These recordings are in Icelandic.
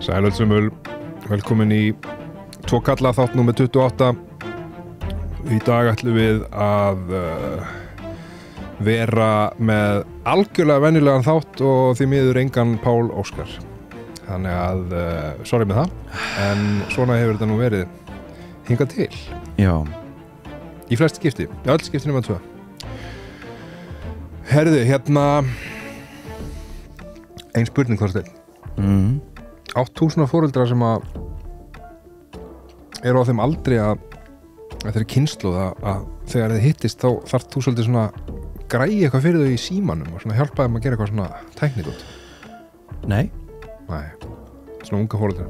Sælöldsumul, velkomin í Tvokalla þátt númer 28. Í dag ætlum við að vera með algjörlega venjulegan þátt og því miður engan Pál Óskar. Þannig að, sorry með það, en svona hefur þetta nú verið hingað til. Já. Í flest skipti, öll skipti nema 2. Herðu, hérna, ein spurning Þorsteinn. Átt þú svona foreldra sem að eru á þeim aldrei að þetta er kynslóð að þegar þið hittist þá þarf þú svolítið svona græi eitthvað fyrir þau í símanum og svona hjálpa þeim að gera eitthvað svona tæknigótt? Nei. Nei, svona unga foreldra.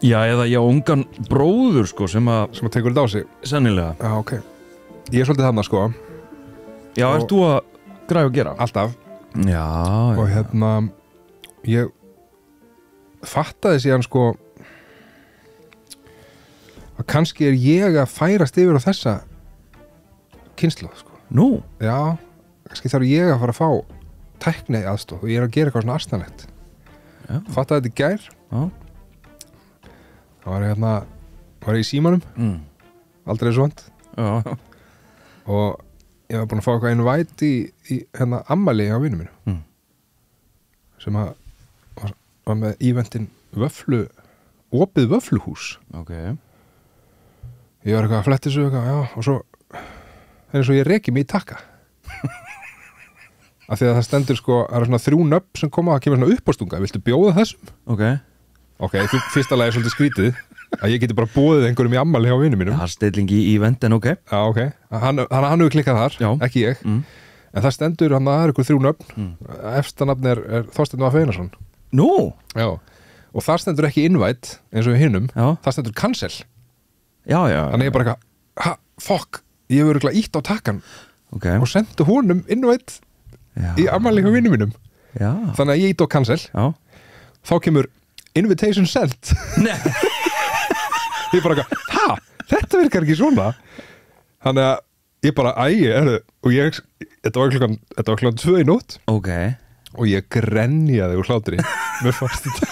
Já, eða já, ungan bróður sko sem að tekur þetta á sig. Sennilega. Já, ok. Ég er svolítið þarna sko. Já, ert þú að græja að gera? Alltaf. Já. Og hérna ég fattaði síðan sko að kannski er ég að færast yfir á þessa kynslóð sko. Nú? Já, kannski þarf ég að fara að fá tækni aðstoð og ég er að gera eitthvað svona astanlegt. Já. Fattaði þetta í gær. Já. Það var ég var ég í símanum. Aldrei svo vant. Já. Og ég var búin að fá eitthvað invite í hérna ammali á vinnu mínu. Sem að var með eventin opið vöfluhús. Ok. Ég var eitthvað að fletti svo eitthvað, já, og svo er eins og ég reki mig í takka. Af því að það stendur sko, það er svona 3 nöfn sem koma, það kemur svona uppástunga, viltu bjóða þessum? Ok. Ok, fyrsta lagi er svolítið skrítið, að ég geti bara boðið einhverjum í ammali hjá vinnu mínum. Það er stilling í event en ok. Já, ok. Hann hefur klikkað þar, Já. ekki ég. En það stendur, það er ykkur 3 nöfn. Efsta nafn er Þorsteinn V. Einarsson. Nú? Já. Og það stendur ekki invite, eins og við hinum. Já. Það stendur cancel. Já, já. Þannig ég bara eitthvað, fuck, ég hefur örugglega ítt á takkan Ok. og sendu honum invite Já. í ammali hjá vinnu mínum. Já. Þannig að ég ítt á cancel. Já. Þá kemur invitation sent. Nei. Ég bara eitthvað, þetta virkar ekki svona. Þannig að ég bara, og þetta var klukkan 2 í nótt. Ok. Og ég grenjaði úr hlátri. Mér fannst þetta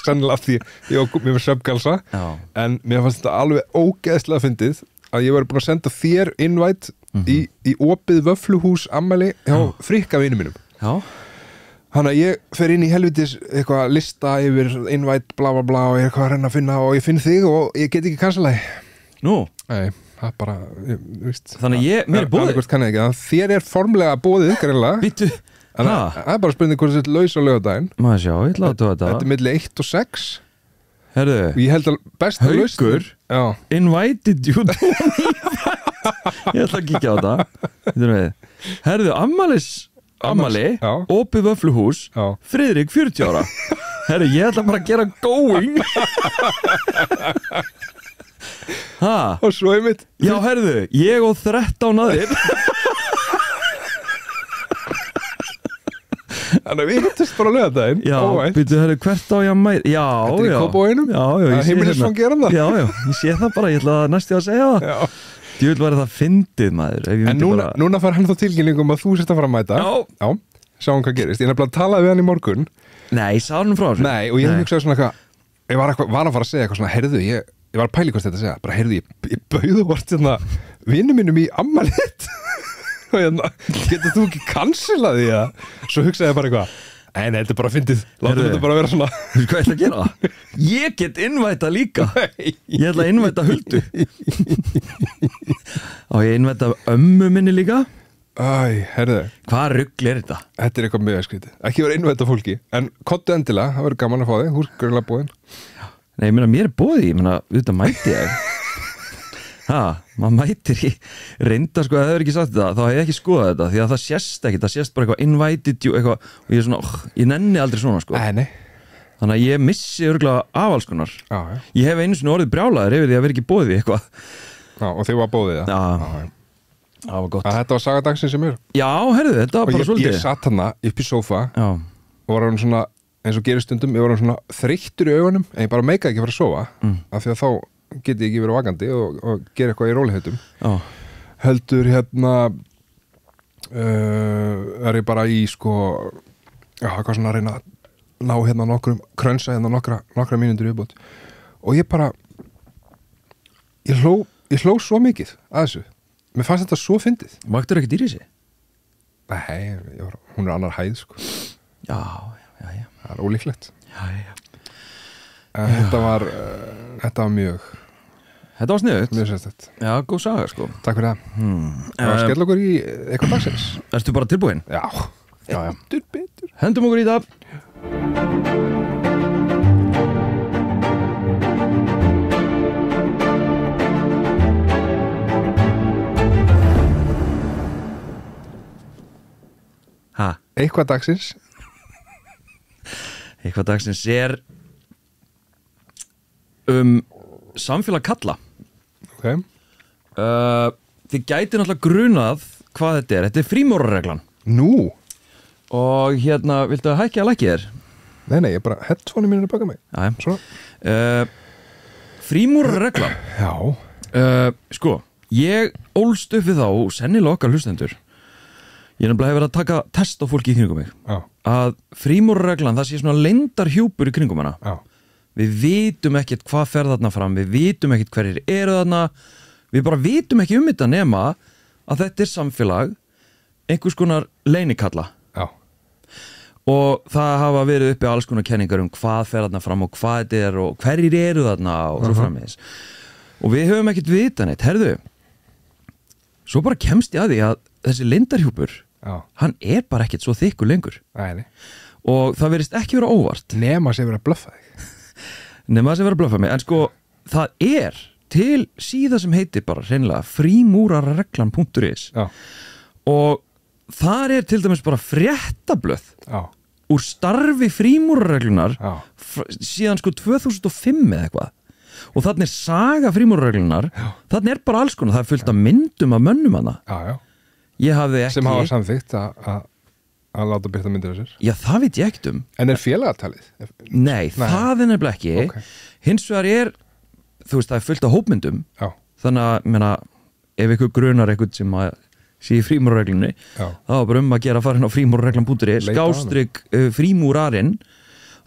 sennilega af því ég var mér svefngalsa. Já. En mér fannst þetta alveg ógeðslega fyndið að ég var búin að senda þér invite í opið vöfluhús ammali hjá Frikka vinum mínum. Já. Þannig að ég fer inn í helvitis eitthvað lista yfir invite bla bla bla og ég er eitthvað að reyna að finna og ég finn þig og ég get ekki cancelaði. Nú? Nei, það er bara, víst. Þannig mér er boðið. Þér er formlega boðið, greinlega. Býttu. En það er bara spurning hvort þetta er laus á laugardaginn. Maður sjá, ég ætla að tóa þetta. Þetta er milli 1 og 6. Herðu. Og ég held að besta lausn. Haukur. Já. Invited you to Ég ætla að kíkja á þetta. Herðu, ammali, Já. opið vöfluhús, Já. Friðrik 40 ára. Herðu, ég ætla bara að gera going. Ha? Og svo einmitt. Já, herðu, ég og 13 aðrir. Þannig að við hittust bara á laugardaginn. Já, býttu, herðu, hvert á ég að mæta? Já, Þetta er í Kópavoginum? Já, ég sé Heimilisfang gerir það? Já, ég sé það bara, ég ætla að næstu að segja það. Já. Djúvill væri það fyndið, maður. En núna fær hann þá tilkynningum að þú sért að fara að mæta. Já. Sjáum hvað gerist. Ég nefnilega talaði við hann í morgun. Nei, sagði hann frá þessu? Nei, og ég hugsaði svona eitthvað. Ég var að fara að segja eitthvað svona, heyrðu, ég var að pæla hvað þetta að segja. Bara, heyrðu, ég bauðu vart hérna vinnu mínum í ammali þitt. Og hérna, getur þú ekki cancelaði það? Svo hugsaði ég bara eitthvað. Nei, þetta er bara fyndið. Látum þetta bara vera svona. Þú veist hvað ég ætla að gera? Ég get innvæta líka. Ég ætla að innvæta Huldu. Og ég innvæta ömmu minni líka. Æ, herðu. Hvað rugl er þetta? Þetta er eitthvað mjög skrítið. Ekki vera innvæta fólki. En kottu endilega, það verður gaman að fá þig. Þú er greinlega búinn. Nei, ég meina, mér er boðið. Ég meina, auðvitað mæti ég. Maður mætir í reynda sko, ef það hefur ekki sagt þetta, þá hef ég ekki skoðað þetta því að það sést ekki, það sést bara eitthvað invited you eitthvað og ég er svona, ég nenni aldrei svona sko. Nei. Þannig að ég missi örgulega afalskunar. Já. Ég hef einu sinni orðið brjálaður yfir því að vera ekki boðið í eitthvað. Já, og þið var bóðið það. Já. Það var gott. Þetta var sagadagsins sem er. Já, herðu, þetta var bara svolítið. Og ég satt hana upp í sófa. Já. Og var hann svona, eins og gerist stundum, ég var hann svona þreyttur í augunum, en ég bara meikaði ekki að fara að sofa, af því að þá geti ég ekki verið vakandi og gera eitthvað í róliheitum. Heldur hérna er ég bara í sko, já, eitthvað svona að reyna að ná hérna nokkrum krönsa hérna nokkra mínútur viðbót og ég bara ég hló svo mikið að þessu mér fannst þetta svo fyndið Vaktur ekki dýri sig? Nei, hún annar hæð sko Já það ólíklegt Já en þetta var mjög Þetta var sniðugt mjög sérstætt Já, góð saga sko Takk fyrir það skell okkur í eitthvað dagsins Ertu bara tilbúin? Já betur Hendum okkur í það Eitthvað dagsins Eitthvað dagsins er samfélag kalla Ok Þið gæti náttúrulega grunað hvað þetta er frímúrarreglan Nú og hérna, viltu að hækja að lækja þér? Nei, ég bara headphone mínu baka mig Svona Frímúrarreglan Já Sko, ég ólst upp við þá sennilega okkar hlustendur Ég nefnilega hefur verið að taka test á fólki í kringum mig Já. að frímúrarreglan það sé svona leyndarhjúpur í kringum hana Já. Við vitum ekkert hvað fer þarna fram við vitum ekkert hverjir eru þarna við bara vitum ekki þetta nema að þetta er samfélag einhvers konar leynikalla Já. og það hafa verið uppi alls konar kenningar hvað fer þarna fram og hvað þetta er og hverjir eru þarna og svo framvegis og við höfum ekkert vita neitt herðu, svo bara kemst ég að því að þessi leyndarhjúpur hann er bara ekkert svo þykkur lengur Nei. og það verðist ekki vera óvart nema að sé vera að blöffa þig nema að sé vera að blöffa mig en sko það er til síða sem heitir bara hreinlega frímúrarreglan.is og þar er til dæmis bara fréttablöð úr starfi frímúrarreglunar síðan sko 2005 eða eitthvað og þannig er saga frímúrarreglunar þannig er bara alls konar, það er fullt af myndum af mönnum hana ég hafði ekki sem hafa samþykkt að láta byrta myndir af sér já það veit ég ekkert en er félagatalið? Nei, það er nefnilega ekki hins vegar er, þú veist það er fullt af hópmyndum þannig að, meina, ef ykkur grunar eitthvað sem að sé í frímúrarreglunni þá er bara að gera að fara inn á frímúrarreglan.is skástrík frímúrarinn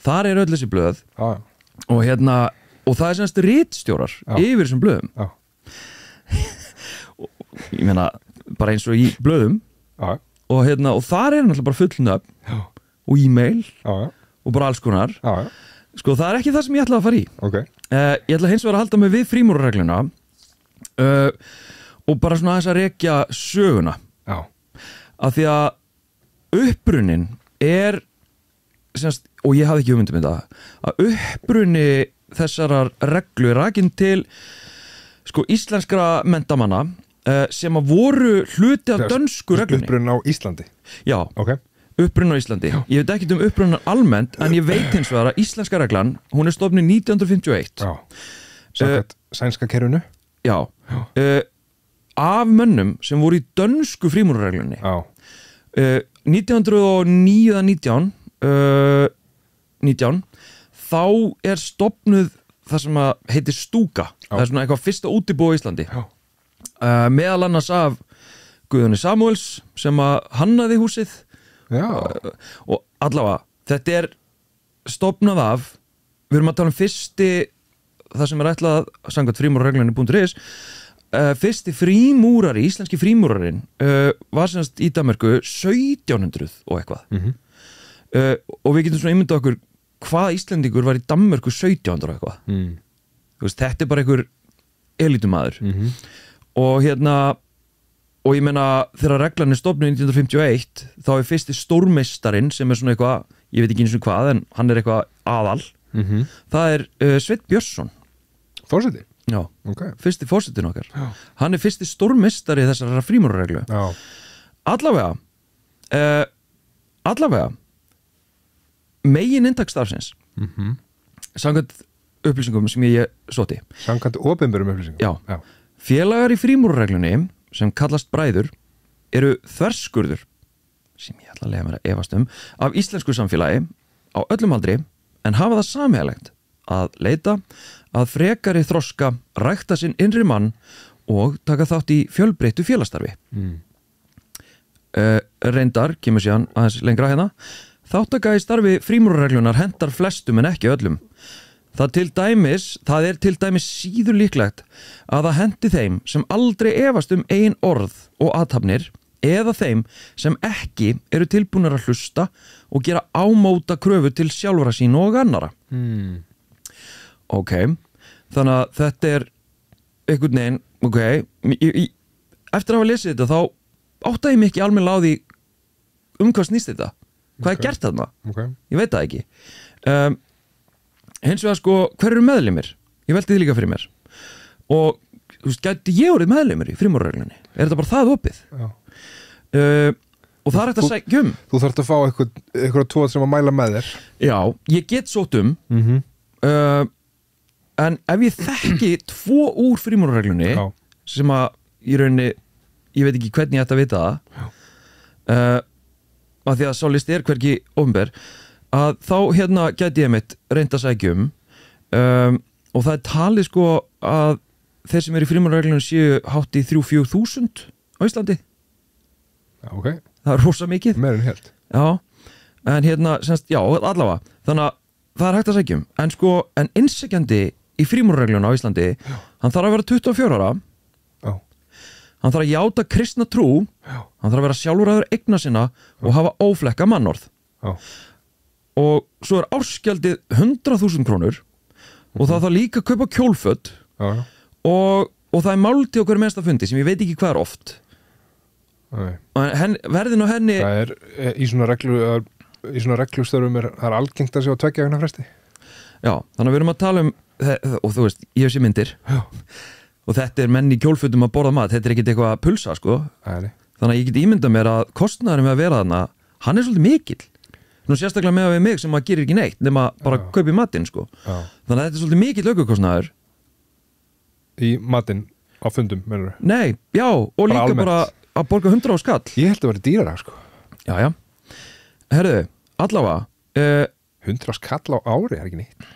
þar er öll þessi blöð og hérna, og það er semst ritstjórar yfir þessum blöðum ég meina bara eins og í blöðum og hérna, og þar er náttúrulega bara fullnöfn og e-mail og bara alls konar sko það er ekki það sem ég ætlaði að fara í ég ætla hins vegar að halda mig við frímúrarregluna og bara svona þess að rekja söguna af því að upprunnin er semst, og ég hafði ekki hugmynd þetta að upprunni þessarar reglu er rakin til sko íslenskra menntamanna sem að voru hluti af dönsku reglunni upprunn á Íslandi já, upprunn á Íslandi ég veit ekki um almennt en ég veit hins vegar að íslenska reglan hún er stofnuð 1951 samkvæmt sænska kerfinu já af mönnum sem voru í dönsku frímúrarreglunni 1919 þá er stofnuð það sem að heitir stúka það er svona eitthvað fyrsta útibú á Íslandi meðal annars af Guðjóni Samúels sem að hannaði húsið og allavega þetta er stofnað af við erum að tala um fyrsti það sem er ætlað samkvæmt frímúrarreglunni.is fyrsti frímúrari, íslenski frímúrarinn var semst í Danmörku 1700 og eitthvað og við getum svona ímyndað okkur hvað Íslendingur var í Danmörku 1700 og eitthvað þú veist, þetta er bara einhver elitumaður og hérna og ég meina þegar reglan er stofnuð 1951 þá er fyrsti stórmeistarinn sem er svona eitthvað, ég veit ekki eins og hvað en hann er eitthvað aðal það er Sveinn Björnsson Forseti? Já, fyrsti forsetinn okkar hann er fyrsti stórmeistari þessara frímúrarreglu allavega megin inntaksstarfsins samkvæmt upplýsingum sem ég sótti samkvæmt opinberum upplýsingum já. Félagar í frímúrarreglunni sem kallast bræður eru þverskurður sem ég ætla að lega mér að efast af íslensku samfélagi á öllum aldri en hafa það sameiginlegt að leita að frekari þroska rækta sinn innri mann og taka þátt í fjölbreyttu félagsstarfi reyndar, kemur síðan aðeins lengra hérna Þátttaka í starfi frímúrarreglunar hendar flestum en ekki öllum. Það er til dæmis síður líklegt að það hendi þeim sem aldrei efast eigin orð og athafnir eða þeim sem ekki eru tilbúnir að hlusta og gera ámóta kröfu til sjálfra sín og annara. Ok, þannig að þetta er einhvern veginn, ok, eftir að hafa lesið þetta þá áttaði ég mig ekki almennilega á því hvað snýst þetta. Hvað er gert þarna? Ég veit það ekki. Hins vegar sko, hver eru meðlimir? Ég velti því líka fyrir mér. Og, þú veist, gæti ég orðið meðlimir í frímúrarreglunni? Er þetta bara það opið? Já. Og það er hægt að segja Þú þarft að fá eitthvað tvo sem að mæla með þér. Já, ég get sótt en ef ég þekki tvo úr frímúrarreglunni sem að í rauninni, ég veit ekki hvernig ég ætti að vita það af því að sá listi er hvergi opinber að þá gæti ég mitt reynt að sækja og það er talið sko að þeir sem eru í frímúrarreglunni séu hátt í 3-4 þúsund á Íslandi. Okay. Það er rosa mikið. Meira en helt. Já, en semst, já, allavega. Þannig að það er hægt að sækja en sko, en innsækjandi í frímúrarregluna á Íslandi, hann þarf að vera 24 ára. Já. Hann þarf að játa kristna trú. Já. Hann þarf að vera sjálfráður eigna sinna og hafa óflekka mannorð. Já. Og svo er ársgjaldið 100.000 krónur og það þarf líka að kaupa kjólföt. Já. Og það er máltíð á hverju mennsta fundi sem ég veit ekki hvað er oft. Verðin á henni það er í svona reglustörfum það er algengt að sjá 2 vikna fresti. Já, þannig að við erum að tala og þú veist, ég hef sér myndir. Já. Og þetta er menn í kjólfötum að borða mat, þetta er ekkert eitthvað að pulsa sko. Æli. Þannig að ég get ímyndað mér að kostnaðurinn við að vera þarna hann er svolítið mikill. Nú sérstaklega með við mig sem að gerir ekki neitt nema bara kaupi matinn sko. Já. Þannig að þetta er svolítið mikill aukakostnaður í matinn á fundum, mennur þú? Nei, já, og líka bara að borga 100 á skall. Ég held að vera dýrara sko. Já. Herðu, allavega 100 skall á ári er ekki neitt.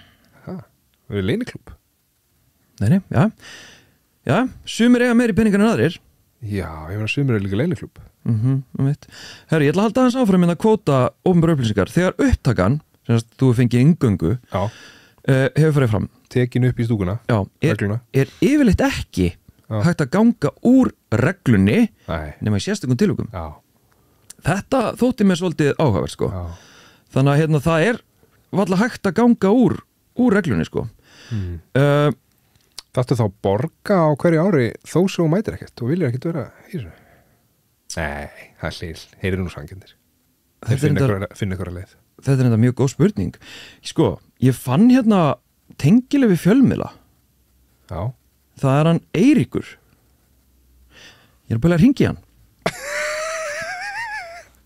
Það er leyniklúbb. Nei, já, sumir eiga meiri peningar en aðrir. Já, ég meina sumir er líka leyniklúbb. Herru, ég ætla að halda aðeins áfram að kvóta opinberar upplýsingar. Þegar upptakan, sem þú fengið inngöngu, hefur farið fram. Tekin upp í stúkuna. Já, er yfirleitt ekki hægt að ganga úr reglunni nema í sérstökum tilvikum. Já. Þetta þótti mér svolítið áhugavert sko. Já. Þannig að það er varla hægt að ganga úr reglunni sko. Þarftu þá borga á hverju ári þó svo mætir ekkert og vilja ekkert vera í þessu? Nei, það er hlýl. Heyrir nú sangindir. Þeir finna ykkur að leið. Þetta er enda mjög góð spurning. Sko, ég fann tengileg við fjölmiðla. Já. Það er hann Eiríkur. Ég er að bæla að hringi hann.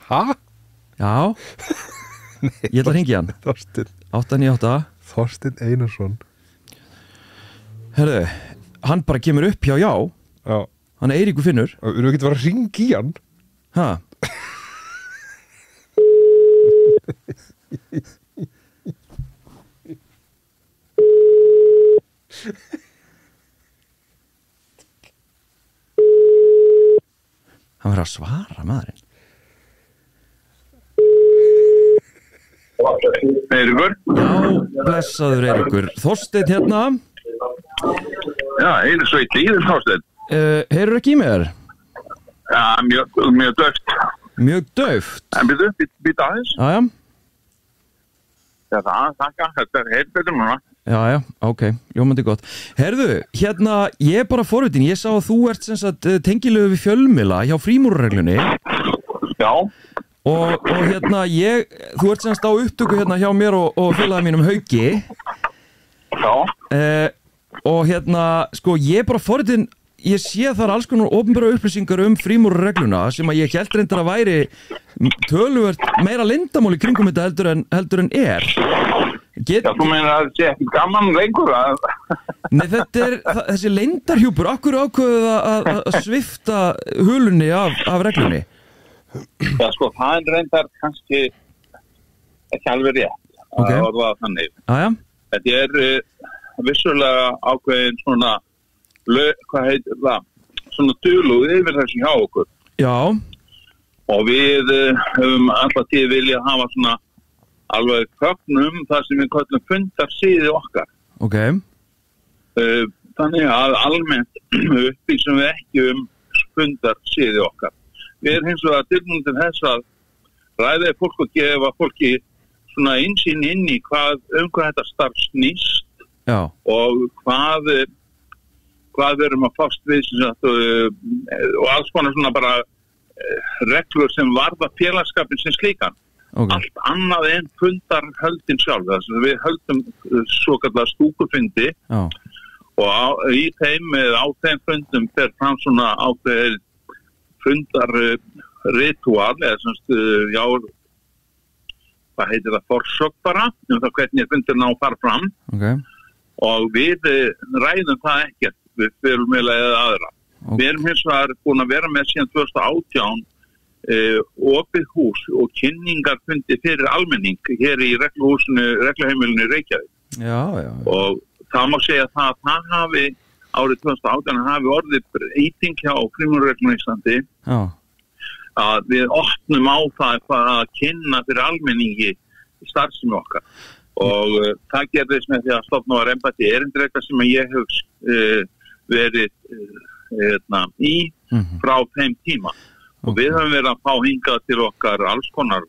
Hæ? Já. Ég ætla að hringi hann. Þorsteinn. 898. Þorsteinn Einarsson. Herðu, hann bara kemur upp hjá já. Já. Hann Eiríkur finnur. Við erum ekki að fara að hringi hann. Hæ? Hann verður að svara maðurinn. Eiríkur? Já, blessaður Eiríkur. Þorsteinn hérna. Já, Eiríkur sveit líður Þorsteinn. Heyrðu ekki í mér? Já, mjög döft. Mjög döft? En býta aðeins. Já. Þakka, þetta er heilt betur núna. Já, ok, ljómandi gott. Herðu, ég er bara forvitin, ég sá að þú ert sem sagt tengilegu við fjölmiðla hjá frímúrarreglunni. Já. Og þú ert sem sagt á upptöku hjá mér og félaga mínum Hauki. Já. Og sko, ég er bara forvitin, ég sé þar alls konar opinbera upplýsingar frímúrarregluna sem að ég held reyndar að væri töluvert meira leyndarmál í kringum þetta heldur en er. Já, þú meina að þetta sé ekki gaman lengur að... Nei, þessi leyndarhjúpur, akkur ákveðið að svifta hulunni af reglunni? Já, sko, það er reyndar kannski ekki alveg rétt. Okay. Það var þannig. Já. Þetta er vissulega ákveðin svona, hvað heitir það, svona dulúð yfir þessu hjá okkur. Já. Og við höfum alltaf tíð vilja hafa svona alveg kögnum það sem við köllum fundarsíði okkar. Ok. Þannig að almennt upplýsum við ekki fundarsíði okkar. Við erum hins vegar tilbúin til þess að ræða fólk og gefa fólki svona innsýn inn í hvað þetta starf snýst. Já. Og hvað við erum að fást við og alls konar svona bara reglur sem varða félagskapin sem slíkan. Okay. Allt annað en fundarhöldin sjálf. Þess að við höldum svo kallar stúkufundi. Já. Og á þeim fundum fer fram svona ákveðið fundarritual eða semst, hvað heitir það, forsögn bara, það hvernig fundir ná fara fram. Okay. Og við ræðum það ekkert við fjölmiðla eða aðra. Okay. Við erum hins vegar búin að vera með síðan 2018 opið hús og kynningarfundi fyrir almenning hér í regluheimilinu Reykjavík. Já. Og það má segja að það hafi árið 2018 hafi orðið breyting hjá Kringlunarreglunni í Íslandi. Já. Að við opnum á það að kynna fyrir almenningi starfsemi okkar. Og það gerðist með því að stofna var embætti erindreka sem ég hef verið í frá þeim tíma. Og við höfum verið að fá hingað til okkar alls konar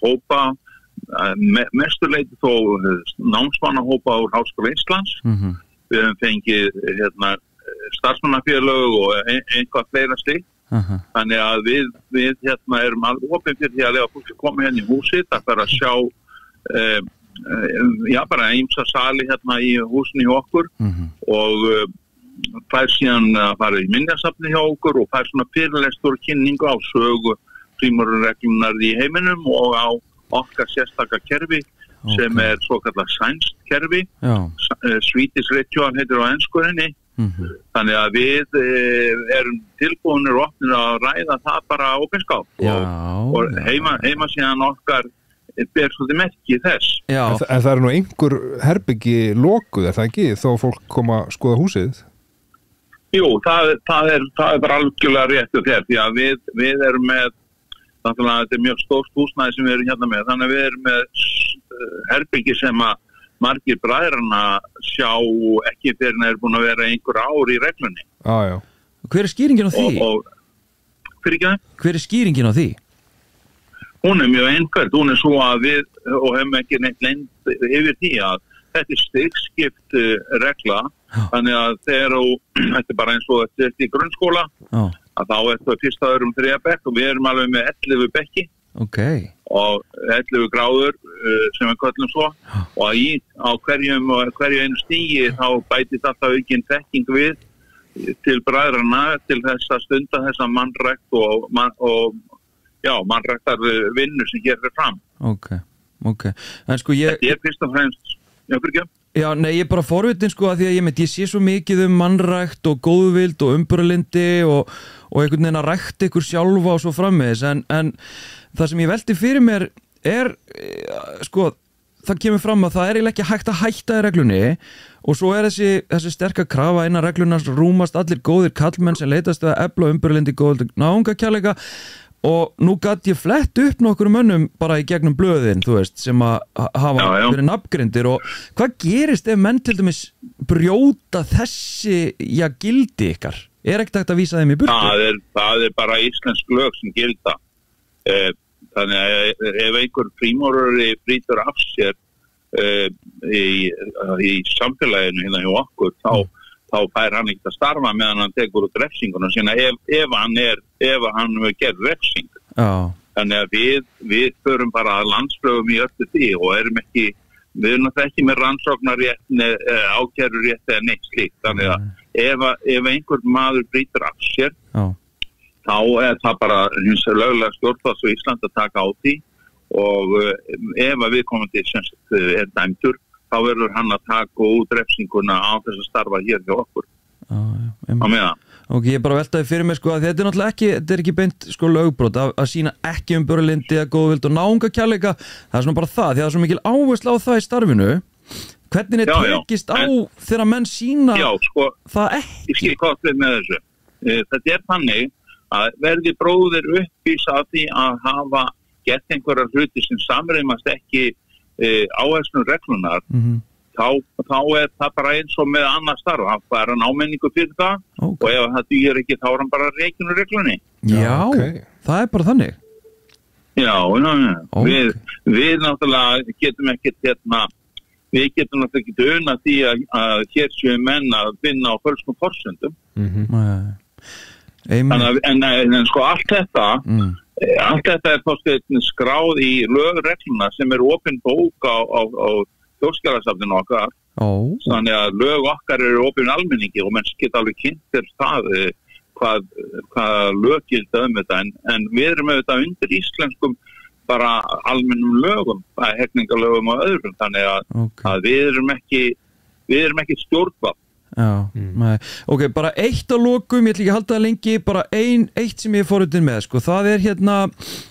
hópa, mestuleiti þó námsmannahópa úr Háskóla Íslands. Við höfum fengið starfsmannafélög og eitthvað fleira slíkt. Þannig að við erum alveg opin fyrir því að lefa fólk koma hérna í húsið, það fyrir að sjá bara ýmsa sali hérna í húsinu hjá okkur og fær síðan að fara í minjasafni hjá okkur og fær svona fyrirlestur og kynningu á sögu frímúrarreglunar í heiminum og á okkar sérstaka kerfi sem svo kallað sænst kerfi. Swedish Ritual heitir á enskurinni. Þannig að við erum tilbúinir og opnir að ræða það bara opinskátt og heima síðan okkar ber svolítið merki þess. En það er nú einhver herbyggi lokuð, það ekki, þó fólk koma að skoða húsið? Jú, það er bara algjörlega rétt og þér, því að við erum með, þannig að þetta er mjög stórt húsnæði sem við erum hérna með, þannig að við erum með herbyggi sem að margir bræðrana sjá ekki fyrir að það er búin að vera einhver ár í reglunni. Já. Hver er skýringin á því? Hver er skýringin á því? Hún er mjög einhvert, hún er svo að við og hefum ekki neitt leynd yfir því að þetta er stigskipt regla, þannig að þetta er bara eins og þetta er í grunnskóla, að þá er það fyrsta öðrum 3. bekk og við erum alveg með 11 bekki. Og 11 gráður sem við köllum svo og á hverju einu stígi þá bætist alltaf aukinn þekking við til bræðrana til þess að stunda þessa mannrækt og mannræktar vinnu sem gerir fram. En sko ég... Þetta er fyrst og fremst... ég er bara forvitin sko að því að ég sé svo mikið mannrækt og góðvild og umburðarlyndi og einhvern veginn að rækta ykkur sjálfa og svo framvegis en það sem ég velti fyrir mér er sko það kemur fram að það er eiginlega ekki hægt að hætta í reglunni og svo er þessi sterka krafa innan reglunars rúmast allir góðir kallmenn sem leitast að efla umburðarlyndi, góðvild, náungakærleika og nú gat ég flett upp nokkur mönnum bara í gegnum blöðin, þú veist, sem að hafa verið nafngrindir og hvað gerist ef menn til dæmis brjóta þessi, gildi ykkar? Er ekkert hægt að vísa þeim í burtu? Það er bara íslensk lög sem gilda. Þannig að ef einhver frímúrari brýtur af sér í samfélaginu hérna hjá okkur, þá fær hann ekkert að starfa meðan hann tekur út refsinguna sína ef hann gerð refsing. Þannig að við förum bara að landslögum í öllu því og við erum ekki með rannsóknarrétt, ákærurétt eða neitt slíkt. Þannig að ef einhver maður brýtur af sér, þá er það bara hins löglega stjórnvalds og Ísland að taka á því og ef að viðkomandi er dæmdur, þá verður hann að taka út refsinguna á þess að starfa hér hjá okkur. Á meðan. Ég er bara veltaði fyrir mig sko að þetta er náttúrulega ekki beint sko lögbrot að sína ekki umburðarlyndi eða góðvild og náungakærleika, það er svona bara það, því að það er svo mikil áhersla á það í starfinu. Hvernig er tekist á þegar menn sína það ekki? Ég skil hvað við með þessu. Þetta er þannig að verði bróðir uppvísa af því að hafa gett einhverjar hluti sem samræmast ekki áherslum reglunar þá það bara eins og með annað starf, hann fær hann ámenningu fyrir það og ef það dýr ekki þá hann bara reikinu reglunni. Já, það bara þannig. Já, við náttúrulega getum ekkert við getum náttúrulega ekki unað því að hér séu menn að vinna á fölskum forsendum. En sko allt þetta er skráð í lögregluna sem er opin bók á þjóðskjalasafninu okkar. Þannig að lög okkar eru opin almenningi og menn geta alveg kynntir það hvað lög gilda þetta en við erum auðvitað undir íslenskum bara almennum lögum, hegningarlögum og öðrum, þannig að við erum ekki stjórnvald. Ok, bara eitt að lokum, ég ætla ekki að halda það lengi, bara eitt sem ég er forutinn með, sko, það er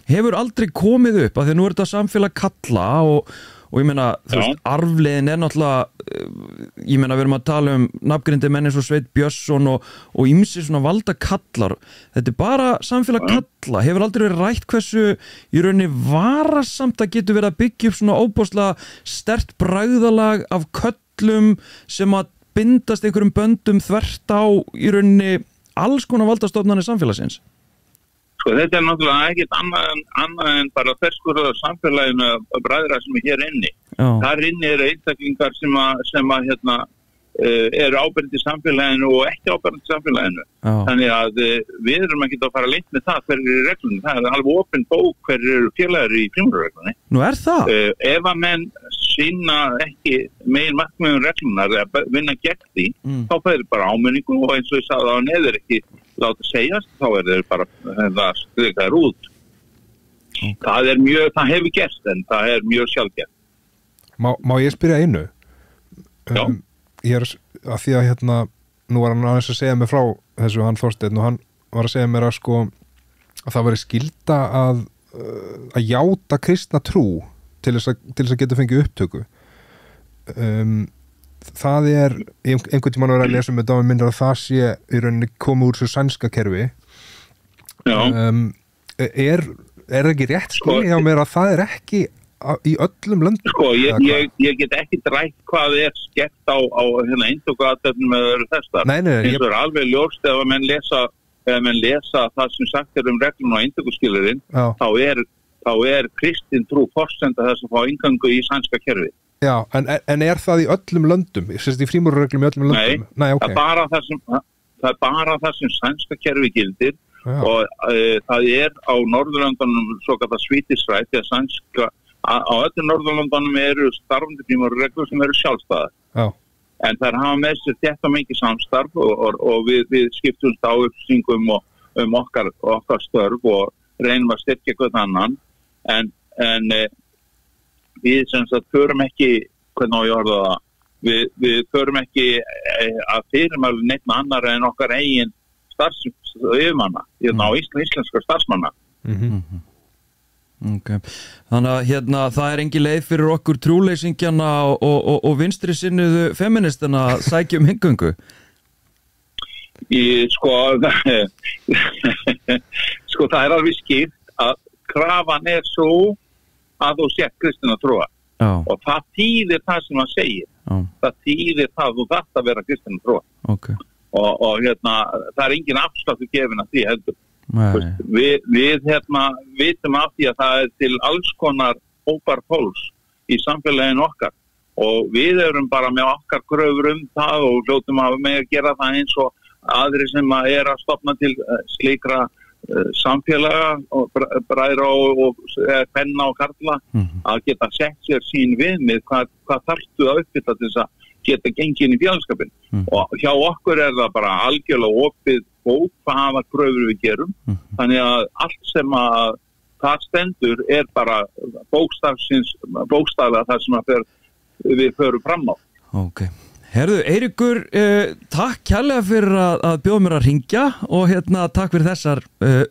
hefur aldrei komið upp, af því að nú er þetta samfélag kalla og ég meina, þú veist, arfleiðin er náttúrulega, ég meina, við erum að tala nafngreindir menn eins og Sveinn Björnsson og ýmsir svona valda kallar, þetta er bara samfélag kalla, hefur aldrei verið rætt hversu í rauninni varasamt að getur verið að byggja upp svona óbúslega sterkt bragðalag af köllum sem að bindast einhverjum böndum þvert á í rauninni alls konar valdastofnanir samfélagsins. Sko þetta er náttúrulega ekkert annað en bara ferskurður samfélaginu bræðra sem er hér inni. Þar inni eru einstaklingar sem eru ábyrgðir í samfélaginu og ekki ábyrgðir í samfélaginu. Þannig að við erum ekki að fara lengt með það hverjir eru í reglunum. Það er alveg opin bók hverjir eru félagar í frímúrreglunni. Nú er það? Ef að menn sýna ekki megin markmiðum reglunar eða vinna gegn því, þá fæður bara áminningu og eins og ég sagði á neður ekki láta segjast, þá þeir bara strikaðir út. Það hefur gerst en það er mjög sjaldgæft. Má ég spyrja einu? Já. Ég er að því að nú var hann aðeins að segja mér frá þessu hann Þorsteinn og hann var að segja mér að sko að það væri skylda að játa kristna trú til þess að geta fengið upptöku. Það er einhvern tímann að vera að lesa með dámi minnir að það sé í rauninni komið úr svo sænska kerfi. Er ekki rétt skilja hjá mér að það er ekki í öllum löndum? Sko, ég get ekki drætt hvað er skert á eintökuathöfnum eða þessar. Eins og er alveg ljóst ef menn lesa það sem sagt er reglum á eintökuskilurinn, þá er kristin trú forsenda þess að fá inngöngu í sænska kerfi. Já, en er það í öllum löndum? Sérst í frímúrreglum í öllum löndum? Nei, okay. Það er bara það sem sænska kerfi gildir og það er á Norðurlöndunum svo kallar svítisrætt eða sænska. Á öllum Norðurlöndunum eru starfandi frímúrreglur sem eru sjálfstæðar. En þær hafa með sér þetta mikið samstarf og við skiptumst á upplýsingum okkar störf og reynum að styrkja hvern annan en við sem sagt förum ekki, hvernig á ég orða það, við förum ekki að fyrirmælu neitt með annar en okkar eigin starfsmanna, á íslenska starfsmanna. Okay. Þannig að það er engin leið fyrir okkur trúleysingjana og vinstri sinnuðu feministana að sækja inngöngu? Sko það er alveg skýrt að krafan er svo að þú sér kristina trúa og það þýðir það sem hann segir það þýðir það þú þarft að vera kristina trúa og það er engin afsláttur gefin að því heldur. Við vitum af því að það er til alls konar hópar fólks í samfélaginu okkar og við erum bara með okkar kröfur það og hljótum að með að gera það eins og aðri sem er að stofna til slíkra samfélaga og bræðra og penna og karla að geta sett sér sín viðmið hvað þarftu að uppfylla til þess að geta gengið inn í félagsskapin og hjá okkur er það bara algjörlega opið bók hvaða kröfur við gerum þannig að allt sem að það stendur er bara bókstaflega það sem við förum fram á. Ok. Herðu, Eiríkur, takk kærlega fyrir að bjóða mér að hringja og takk fyrir þessar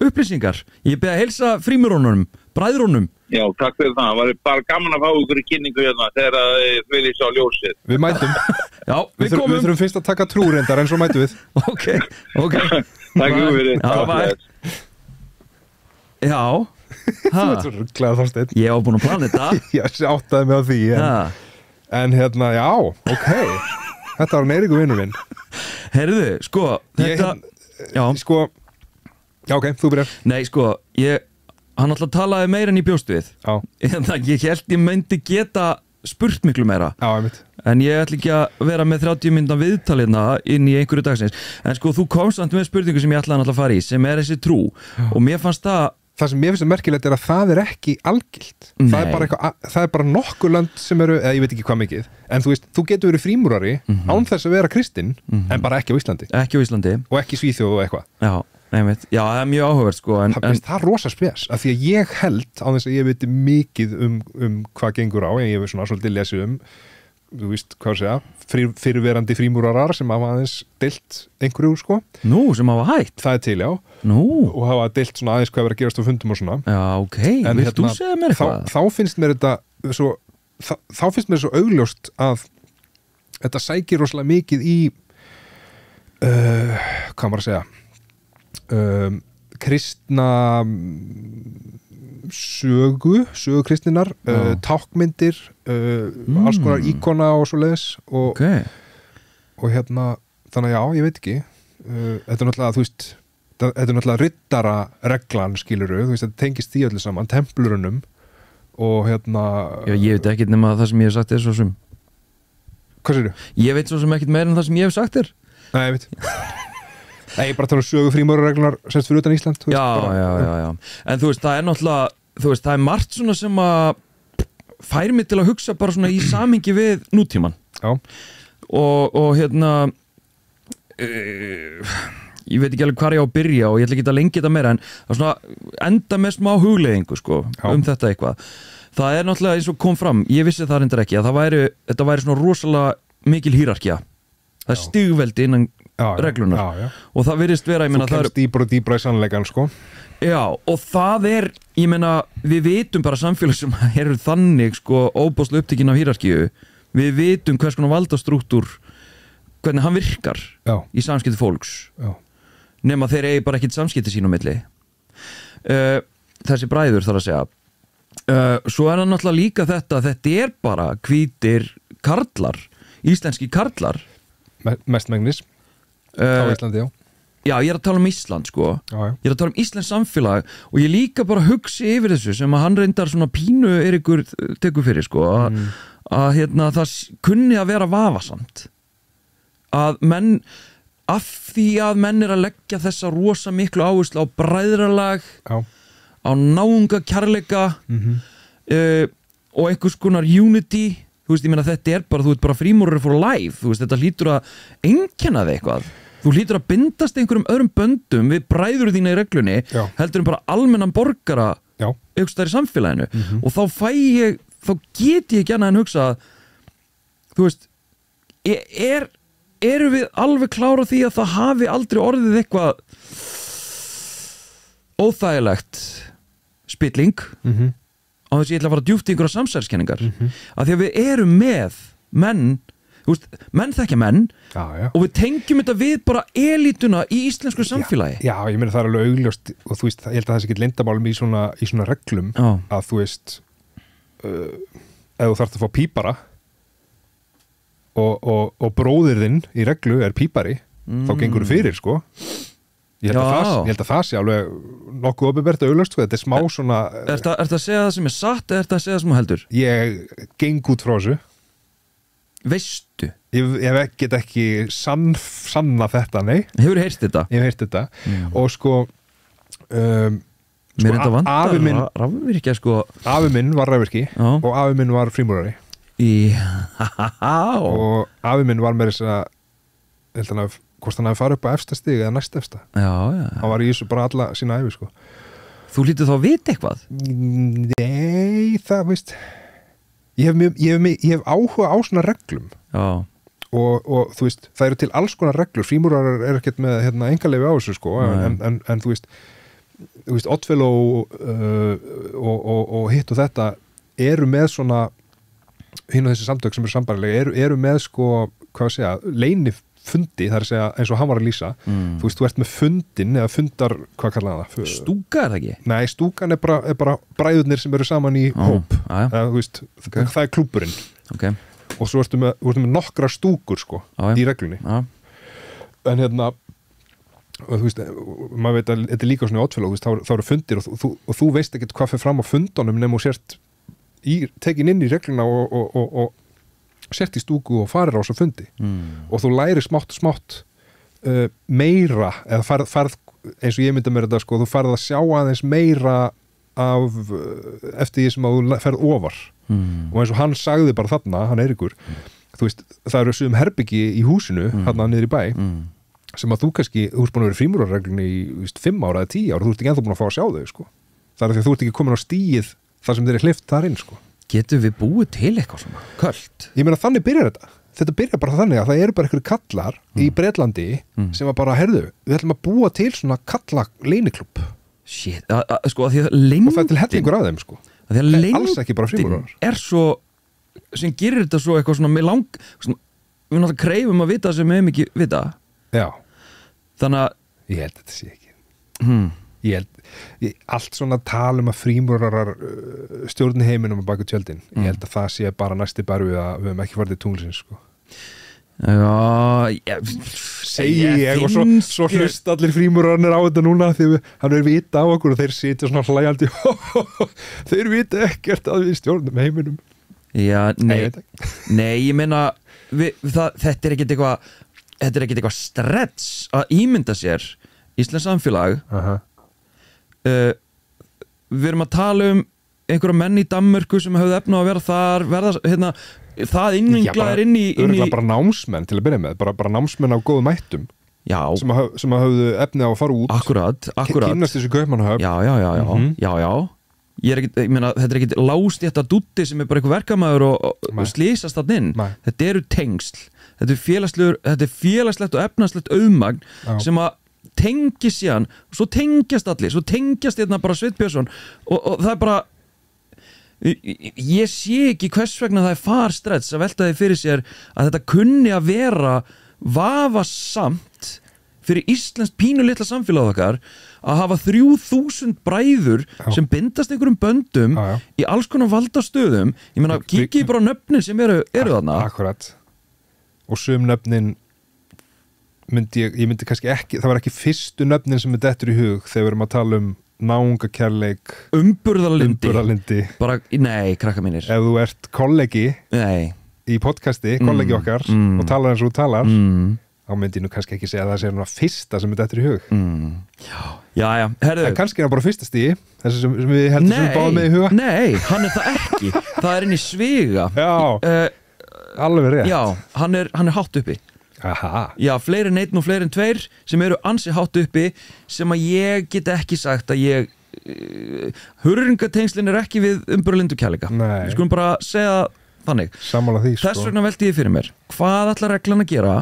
upplýsingar. Ég beði að heilsa frímurunum, bræðrunum. Já, takk fyrir það. Það var bara gaman að fá ykkur í kynningu þegar þið viljið sjá ljósið. Við mætum. Já, við komum. Við þurfum fyrst að taka trúrendar en svo mætum við. Ok. Takk fyrir. Já. Þú ert svo rugglaður Þorsteinn. Ég var búin að plana þetta. Ég áttaði mig á því en hérna, já, ok þetta var Eiríkur vinur minn. Heyrðu, sko þetta, já, sko já, ok, þú byrjar. Nei, sko, hann alltaf talaði meira en ég bjóst við. Já. Ég held ég myndi geta spurt miklu meira. Já, einmitt. En ég ætla ekki að vera með 30 mínúna viðtalina inn í einhverju dagsins. En sko, þú komst samt með spurningu sem ég ætlaði að fara í, sem er þessi trú. Og mér fannst það sem mér finnst merkilegt er að það er ekki algilt. Það er bara nokkur land sem eru, eða ég veit ekki hvað mikið, en þú veist, þú getur verið frímúrari án þess að vera kristinn, en bara ekki á Íslandi. Ekki á Íslandi. Og ekki Svíþjóð og eitthvað. Já, einmitt. Já, það er mjög áhugavert sko. Það er rosa spes, af því að ég held, á þess að ég veit mikið um hvað gengur á, en ég hef svona svolítið lesið þú veist, hvað segja, fyrirverandi frímúrarar sem hafa aðeins deilt einhverju, sko. Nú, sem hafa hætt? Það er til, já. Nú. Og hafa deilt svona aðeins hvað verið að gerast á fundum og svona. Já, ok. En vilt þú segja mér eitthvað? Þá finnst mér þetta svo, þá finnst mér svo augljóst að þetta sækir rosalega mikið í hvað maður að segja kristna sögu kristinar, tákmyndir alls konar íkona og svo leiðis og hérna, þannig að já, ég veit ekki þetta er náttúrulega, þú veist þetta er náttúrulega riddara reglan, skiluru, þú veist, þetta tengist því öllu saman, templurunum og hérna já, ég veit ekkert nema það sem ég hef sagt þér svo sem hvað segirðu? Ég veit svo sem ekkert meira en það sem ég hef sagt þér. Nei, ég veit Nei, ég bara tala sögu frímúrarreglunar semst fyrir utan Ísland já. En þú veist, það er náttúrulega þú veist, það er margt svona sem að fær mig til að hugsa bara svona í samhengi við nútíman. Já. Og hérna ég veit ekki alveg hvar ég á að byrja og ég ætla ekki að lengi þetta meira en það er svona enda með smá hugleiðingu sko, þetta eitthvað. Það er náttúrulega eins og kom fram, ég vissi það reyndar ekki að þetta væri svona rosalega mikil hierarkía. Það er stigveldi innan reglunar og það virðist vera, ég meina, þú kemst dýbra og dýbra í sannleikann sko. Já, og það er, ég meina, við vitum bara samfélag sem eru þannig sko óbáslega upptekinn af hierarkíu, við vitum hvers konar valdastrúktúr, hvernig hann virkar í samskipti fólks nema þeir eigi bara ekkert samskipti sín á milli þessi bræður þarf að segja svo er það náttúrulega líka þetta er bara hvítir karlar, íslenski karlar mestmegnis á Íslandi, já. Já, ég er að tala um Ísland sko. Ég er að tala um Íslands samfélag og ég líka bara hugsi yfir þessu sem að hann reyndar svona pínu Eiríkur tekur fyrir sko að hérna það kunni að vera vafasamt að menn af því að menn er að leggja þessa rosa miklu áherslu á bræðralag á náunga kærleika og einhvers konar unity. Þú veist, ég meina þetta er bara, þú ert bara frímúrari for life, þú veist, þetta hlýtur að einkenna þig eitthvað, þú hlýtur að bindast einhverjum öðrum böndum við bræður þína í reglunni, heldur bara almennan borgara einhvers þar í samfélaginu og þá get ég ekki annað en hugsa þú veist eru við alveg klára því að það hafi aldrei orðið eitthvað óþægilegt spilling á þess að ég ætla að fara djúpt í einhverja samsæriskenningar að því að við erum með menn, þú veist, menn þekkja menn og við tengjum þetta við bara elítuna í íslensku samfélagi. Já, ég meina það er alveg augljóst og þú veist, ég held að það sé ekki leyndamálum í svona reglum að þú veist ef þú þarft að fá pípara og bróðir þinn í reglu er pípari þá gengur þú fyrir, sko. Ég held að það sé alveg nokkuð opinbert augljóst, sko, þetta er smá svona Er þetta að segja það sem er satt eða er þetta að segja það sem þú heldur? Ég geng út frá þessu. Veistu? Ég get ekki sanna þetta, nei. Hefur heyrt þetta? Ég hef heyrt þetta og sko mér er þetta vantar rafvirkja, sko. Afi minn var rafvirki og afi minn var frímúrari og afi minn var með þess að held hann að hvort hann hafi farið upp á efsta stig eða næst efsta. Hann var í þessu bara alla sína ævi, sko. Þú hlýtur þá að vita eitthvað? Nei, það, veist ég hef áhuga á svona reglum og þú veist, það eru til alls konar reglur, frímúrarar er ekkert með engaleyfi á þessu, sko, en þú veist Oddfellow og hitt og þetta eru með svona hinn og þessi samtök sem eru sambarilega, eru með, sko, hvað að segja, fundi, það er að segja eins og hann var að lýsa þú veist, þú ert með fundin eða fundar, hvað kallaði það? Stúka er það ekki? Nei, stúkan er bara bræðurnir sem eru saman í hóp þú veist, það er klúbburinn og svo ertu með nokkra stúkur sko, í reglunni en hérna og þú veist, maður veit að þetta er líka svona átfélag, þá eru fundir og þú veist ekkert hvað fer fram á fundunum nema þú sért tekin inn í regluna og sért í stúku og farir á svo fundi og þú lærir smátt meira eða farð eins og ég myndi mér þetta sko, þú farð að sjá aðeins meira af eftir því sem að þú ferð ofar og eins og hann sagði bara þarna, hann Eiríkur þú veist, það eru sum herbyggi í húsinu þarna niður í bæ sem að þú kannski, þú ert búin að vera frímúrarreglunni í 5 ára eða 10 ára, þú ert ekki ennþá búin að fá að sjá þau sko. Það er því að þú ert ekki komin á stíið þar sem þeir hleypt þar inn sko. Getum við búið til eitthvað svona köld? Ég meina þannig byrjar þetta byrjar bara þannig að það eru bara einhverju kallar í Bretlandi sem að bara, heyrðu, við ætlum að búa til svona kalla leyniklúbb Shit, sko að því að lengdin og það er til hellingur af þeim sko. Að því að lengdin alls ekki bara frímúrarar er svo, sem gerir þetta svo eitthvað svona með lang svona, við náttúrulega kreifum að vita sem við hefum ekki vita Já Þannig að ég held að þetta sé ekki allt svona tal að frímúrarar stjórni heiminum á baku tjöldin ég held að það sé bara næsti barfið að við höfum ekki farið til tunglsins sko. Já segi ég og svo hlust allir frímúrarnir á þetta núna því hann er vita á okkur og þeir sitja svona hlæjandi þeir vita ekkert að við stjórnum heiminum Já, nei ég meina þetta er ekkert eitthvað stress að ímynda sér Íslands samfélag við erum að tala einhverja menn í Danmörku sem höfðu efna að vera þar verða, það innvinglaðir inn í bara námsmenn til að byrja með bara námsmenn á góðum mættum sem höfðu efni á að fara út akkurat kynnast þessu Kaupmannahöfn já ég meina, þetta er ekkert lástjætta dútti sem er bara eitthvað verkamaður og slísast þarna inn þetta eru tengsl þetta er félagslegt og efnagslegt auðmagn sem að tengist síðan, svo tengjast allir svo tengjast hérna bara Sveinn Björnsson og það er bara ég sé ekki hvers vegna það er farstress að velta því fyrir sér að þetta kunni að vera vafasamt fyrir Íslands pínulitla samfélag okkar að hafa 3000 bræður sem bindast einhverjum böndum í alls konar valdastöðum ég meina, kíkið bara nöfnin sem eru þarna Akkurat og sum nöfnin ég myndi kannski ekki, það var ekki fyrstu nöfnin sem er dettur í hug þegar við erum að tala náungakærleik umburðarlindi bara, nei, krakka mínir ef þú ert kollegi í podcasti, kollegi okkar og talar eins og þú talar þá myndi ég nú kannski ekki segja að það sé svona fyrsta sem er dettur í hug já, herðu en kannski er hann bara fyrsta stíi þessi sem við heldur sem báðum með í huga nei, hann er það ekki það er inn í sviga alveg rétt já, hann er hátt uppi já, fleiri en einn og fleiri en tveir sem eru ansi hátt uppi sem að ég get ekki sagt að ég hurringatengslin er ekki við umburðarlindu kærleika við skulum bara segja þannig sammála því sko. Þess vegna velti ég fyrir mér hvað ætlar reglan að gera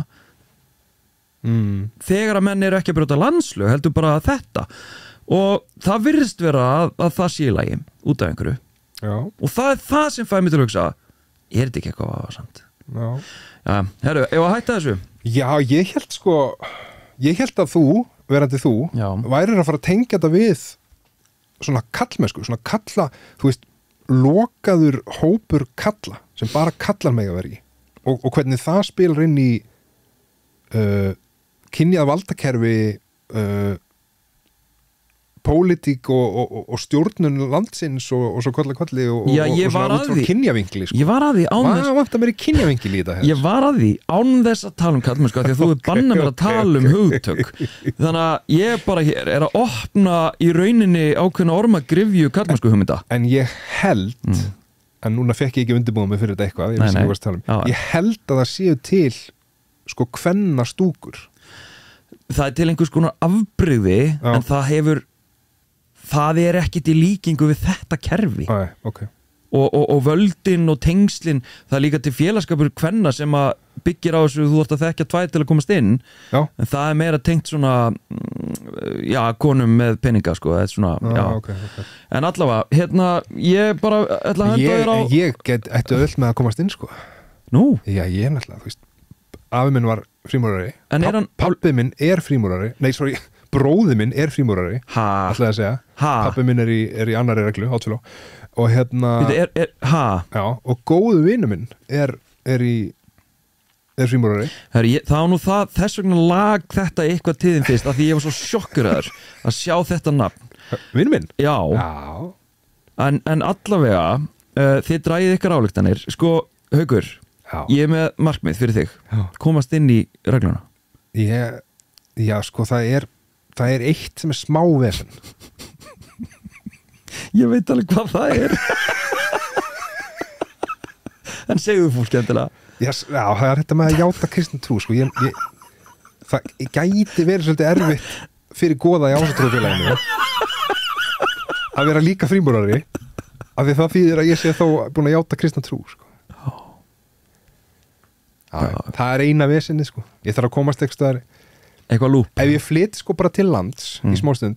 þegar að menn eru ekki að brjóta landslög heldur bara þetta og það virðist vera að það sé í lagi út af einhverju og það er það sem fæði mig til að hugsa er þetta ekki eitthvað aðvarsand herru, ef að hætta þessu já, ég held að þú verandi þú, værir að fara að tengja þetta við svona kallmennsku, svona kalla þú veist, lokaður hópur kalla, sem bara kallar meg að vera í og hvernig það spilar inn í kynjað valdakerfi pólitík og stjórnun landsins og svo kolli og svona út frá kynjavingli sko. Ég var að því án þess Hvað vantar mér í kynjavingli í þetta? Ég var að því án þess að tala kallmennsku því að þú er bannað mér að tala hugtök þannig að ég bara hér er að opna í rauninni ákveðna ormagrifju kallmennsku hugmynda En ég held en núna fekk ég ekki undirbúið mig fyrir þetta eitthvað ég held að það séu til sko kvenna stúkur Það er til einhvers konar afbrigði en það er ekkit í líkingu við þetta kerfi okay. og völdin og tengslin það er líka til félagskapur kvenna sem að byggir á þessu þú ert að þekkja tvær til að komast inn en það er meira tengt svona konum með peninga sko, svona, okay. En allavega, hérna ég bara ætla að henda þér á Ég get ættu öll með að komast inn sko Nú? Já, ég er náttúrulega, þú veist afi minn var frímúrari, pappi minn frímúrari, bróði minn frímúrari, ætlaði að segja pappi minn í annari reglu, Hátsfjörð, og já, og góðu vinur minn frímúrari. Það var nú þess vegna lag þetta eitthvað til þín fyrst, af því ég var svo sjokkuraður að sjá þetta nafn. Vinur minn? Já. En allavega þið dragið ykkar ályktanir, sko, Haukur, ég með markmið fyrir þig, komast inn í regluna. Já, sko, það er eitt sem smá vesen. Ég veit alveg hvað það en segðu fólk endilega. Já, það þetta með að játa kristin trú, sko. Það gæti verið svolítið erfitt fyrir goða í ásatrúfélaginu að vera líka frímúrari, af því það þýðir að ég sé þá búin að játa kristin trú, sko. Það eina vesinni, sko. Ég þarf að komast eitthvað lúp. Ef ég flyt sko bara til lands í smástund,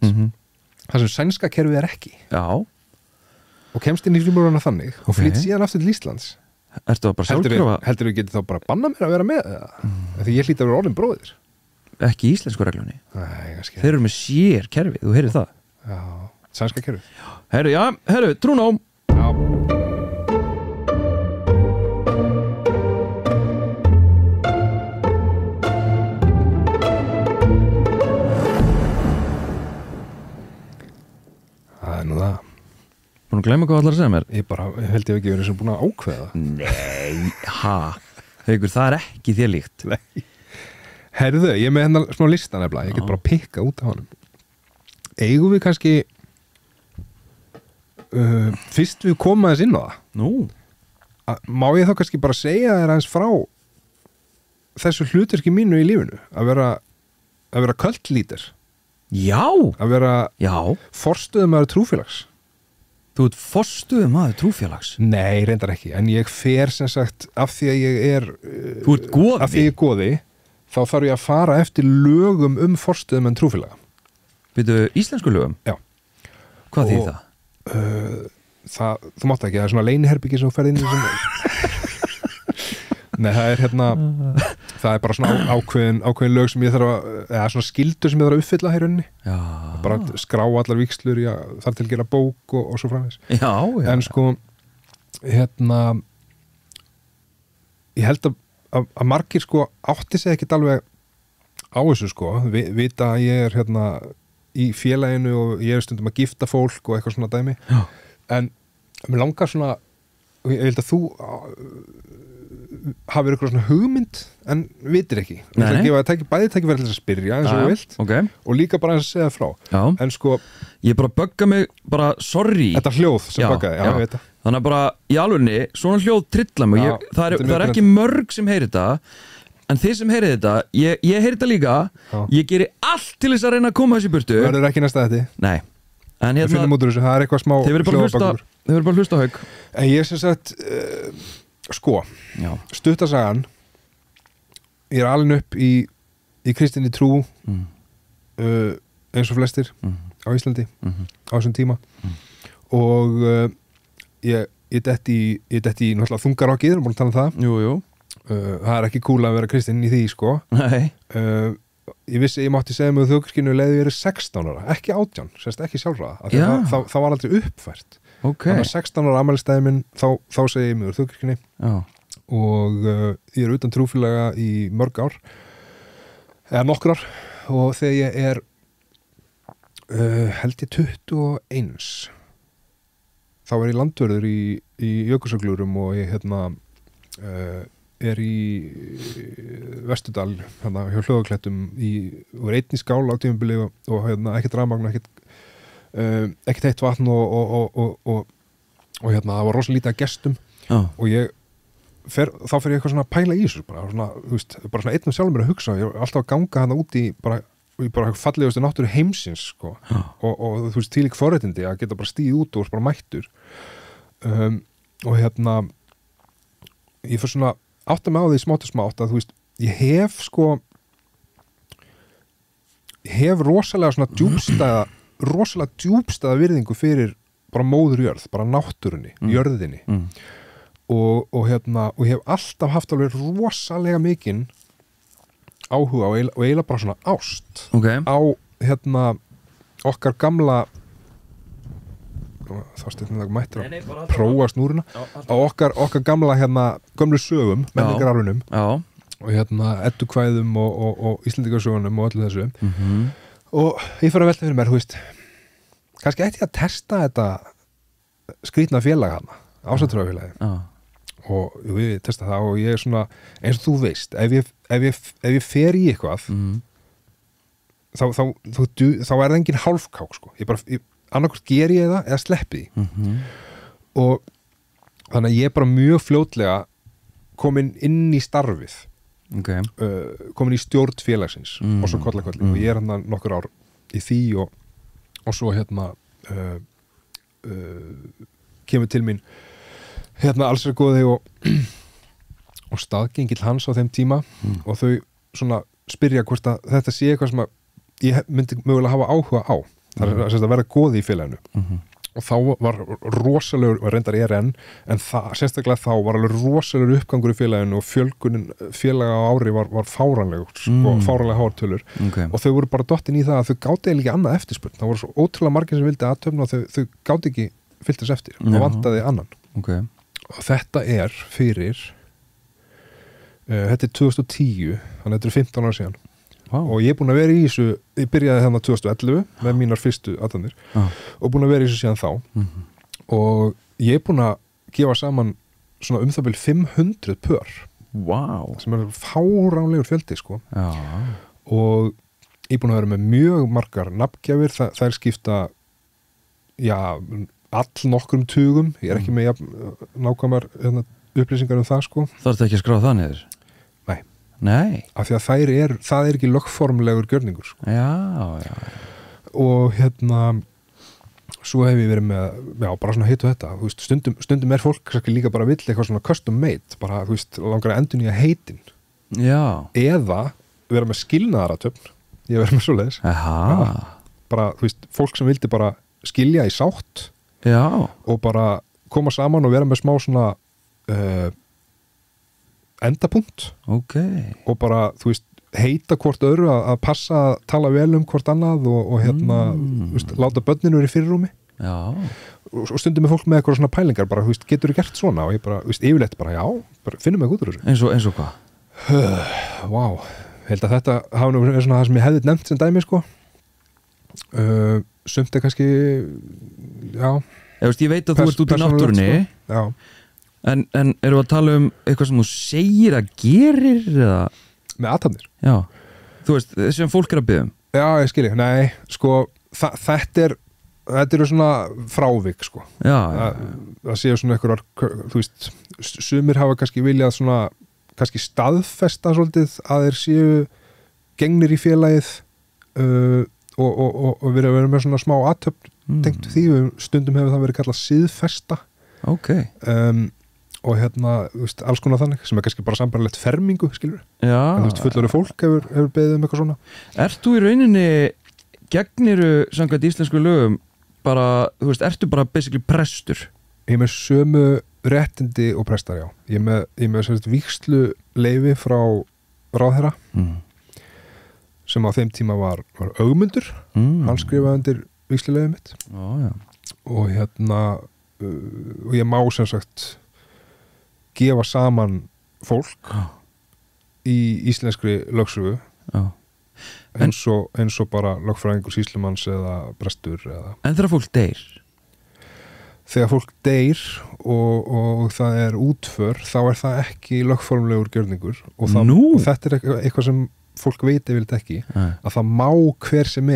það sem sænska kerfið ekki, og kemst inn í frímúrarana þannig og flyt síðan aftur til Íslands, ertu að bara sjálfkrafa? Heldur við getið þá bara banna mér að vera með því ég hlýt að vera orðin bróðir? Ekki í íslensku reglunni. Nei, kannski. Þeir eru með sér kerfið, þú heyrið það? Já, sænska kerfið. Herru, trúnám. Já. Nú það. Búin að glemma hvað allar að segja mér? Ég held ég ekki verið sem búin að ákveða. Nei, Haukur, það ekki þér líkt. Nei. Herðu, ég með hennar smá lista nefnilega, ég get bara pikka út af honum. Eigum við kannski fyrst við koma þess inn á það? Nú? Má ég þá kannski bara segja þér aðeins frá þessu hlutverki mínu í lífinu, að vera kultlítir. Já. Að vera forstöðumaður trúfélags. Þú ert forstöðumaður trúfélags? Nei, reyndar ekki, en ég fer sem sagt af því að ég þú ert goði? Af því ég goði, þá þarf ég að fara eftir lögum forstöðumenn trúfélaga. Byrju, íslensku lögum? Já. Hvað þýðir það? Þú mátt ekki, það er svona leyniherbyggi sem þú ferð inn í sem Nei, það er bara svona ákveðin lög sem ég þarf að, eða svona skildur sem ég þarf að uppfylla hér unni. Já. Bara skrá allar víxlur, þar til gera bók og svo framvegis. Já. En sko, ég held að margir sko átti sig ekkit alveg á þessu sko, vita að ég í félaginu og ég stundum að gifta fólk og eitthvað svona dæmi. Já. En mér langar svona, og ég held að þú hafið eitthvað svona hugmynd en vitir ekki. Bæði tæki verið til að spyrja eins og þú vilt, og líka bara eins að segja frá. Já. En sko, ég bara bögga mig, bara sorry. Þetta hljóð sem böggaði, ég veit það. Þannig að bara í alvegni, svona hljóð trilla mig. Það er ekki mörg sem heyri þetta, en þið sem heyri þetta, ég heyri þetta líka. Ég geri allt til þess að reyna að koma þessi burtu. Verður ekki næsta þetta? Nei. Við finnum út úr þessu, það er eitthvað smá hljóðabakkur. Þið verður bara hlusta Hauk. En ég sem sagt sko, stuttasagan, ég alin upp í kristinni trú, eins og flestir á Íslandi á þessum tíma, og ég detti í náttúrulega þungarokkið, erum búin að tala um það. Jú. Það er ekki cool að vera kristinn í því, sko. Nei. Ég vissi, ég mátti segja með þjóðkirkjunni leiði ég verið 16 ára, ekki 18, sérst ekki sjálfráða, það var aldrei uppfært. Þannig að 16 ára afmælistæði minn, þá segi ég mig úr þjóðkirkjunni. Og ég er utan trúfélaga í mörg ár, eða nokkrar, og þegar ég held ég 21, þá er ég landvörður í Jökulsárgljúfrum og ég er í Vesturdal, hjá Hlöðaklettum, og er einn í skál á tímabili og ekkert rafmagn, ekkert heitt vatn og það var rosalega lítið að gestum. Og þá fer ég eitthvað svona að pæla í þessu, bara svona einn sjálfur mér að hugsa. Ég var alltaf að ganga hana út í bara fallegustu náttúru heimsins, sko. Og þú veist, þvílík forréttindi að geta bara stíð út og bara mættur. Og ég fyrir svona átta mig á því smátt og smátt að þú veist, ég hef rosalega svona rosalega djúpstæða virðingu fyrir bara móður jörð, bara náttúrunni, jörðinni. Og ég hef alltaf haft alveg rosalega mikinn áhuga og eiginlega bara svona ást á okkar gamla þá stefnum það mættir að prófa snúruna á okkar gamla gömlu sögum, menningararfunum og eddukvæðum og Íslendingasögunum og öllu þessu og ég fyrir að velta fyrir mér, þú veist kannski ætti ég að testa þetta skrýtna félag ásatrúarfélagi og við testa það og ég svona eins og þú veist, ef ég fer í eitthvað þá það engin hálfkák sko. Ég annarkvort ger ég það eða sleppi og þannig að ég bara mjög fljótlega komin inn í starfið komin í stjórn félagsins og svo kollakolli og ég nokkur ár í því og svo kemur til mín allsir góði og staðgengill hans á þeim tíma og þau svona spyrja hvort að þetta sé eitthvað sem að ég myndi mögulega hafa áhuga á það að vera góði í félaginu og þá var rosalegur og reyndar enn en sérstaklega þá var alveg rosalegur uppgangur í félaginu og fjölgunin félaga á ári var fáranlegur fáranlega hártölur og þau voru bara dottin í það að þau gáti ekki annað eftirspurn það voru svo ótrúlega margir sem vildi aðtöfna og þau gáti ekki fyllt þess eftir og vantaði annan og þetta fyrir þetta 2010 þannig þetta 15 ára síðan og ég er búin að vera í þessu ég byrjaði 2011 með mínar fyrstu aðtanir og búin að vera í þessu síðan þá og ég er búin að gefa saman svona það bil 500 pör sem fáránlegur fjöldi sko og ég er búin að vera með mjög margar nafngjafir þær skipta all nokkrum tugum ég er ekki með nákvæmar upplýsingar það sko Þarftu ekki að skrá það niður? Nei af því að það ekki lögformlegur gjörningur sko. Og svo hef ég verið með bara svona hitt og þetta veist, stundum fólk líka bara vill eitthvað svona custom made bara langar að endurnýja heitin eða vera með skilnaðaratöfn ég verið með svoleiðis bara fólk sem vildi bara skilja í sátt og bara koma saman og vera með smá svona endapunkt og bara, heita hvort öðru að passa að tala vel hvort annað og láta börninu verið í fyrirrúmi og stundum fólk með eitthvað svona pælingar bara, getur þú gert svona og ég bara, yfirleitt bara, bara finnum mig út úr þessu eins og hvað? Held að þetta hafa nú verið svona það sem ég hefði nefnt sem dæmi sko sumt kannski ég veit að þú ert út í náttúrunni sko. En erum við að tala eitthvað sem þú segir að gerir eða? Með aðtapnir? Já, þú veist, sem fólk að biðja Já, ég skilji, nei, sko þetta eru svona frávik sko það séu svona einhverjar, þú veist sumir hafa kannski viljað svona kannski staðfesta svolítið að þeir séu gengnir í félagið og verið með svona smá aðtöfn tengt því, stundum hefur það verið kallað siðfesta og þú veist, alls konar þannig sem kannski bara sambarlegt fermingu, skilur en þú veist, fullari fólk hefur beðið eitthvað svona Ert þú í rauninni gegniru samkvæmt íslensku lögum bara, þú veist, ertu bara basically prestur? Ég er með sömu réttindi og prestar, já ég er með vígslu leyfi frá ráðherra sem á þeim tíma var Ögmundur hann skrifaði undir vígslu leyfi mitt og og ég má sem sagt gefa saman fólk í íslenskri lögsögu eins og bara lögfræðingur sýslumanns eða prestur En þegar fólk deyr? Þegar fólk deyr og það er útför þá er það ekki lögformlegur gjörningur og þetta er eitthvað sem fólk veit yfirleitt ekki að það má hver sem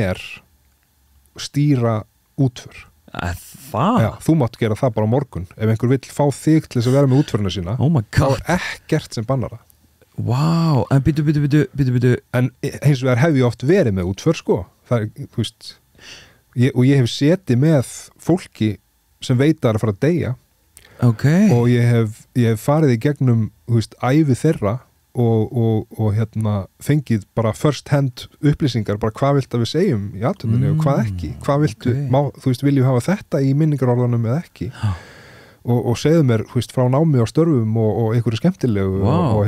stýra útför Já, þú mátt gera það bara á morgun ef einhver vill fá þig til þess að vera með útföruna sína þá er ekkert sem bannar það en byttu en hins vegar hef ég oft verið með útför sko það þú veist og ég hef setið með fólki sem veit að fara að deyja og ég hef farið í gegnum þú veist, ævi þeirra og fengið bara first hand upplýsingar bara hvað vilt að við segjum í aðtöndinni og hvað ekki hvað viltu, þú veist, viljum hafa þetta í minningarorðanum eða ekki og segðu mér, þú veist, frá námi á störfum og einhverju skemmtilegu og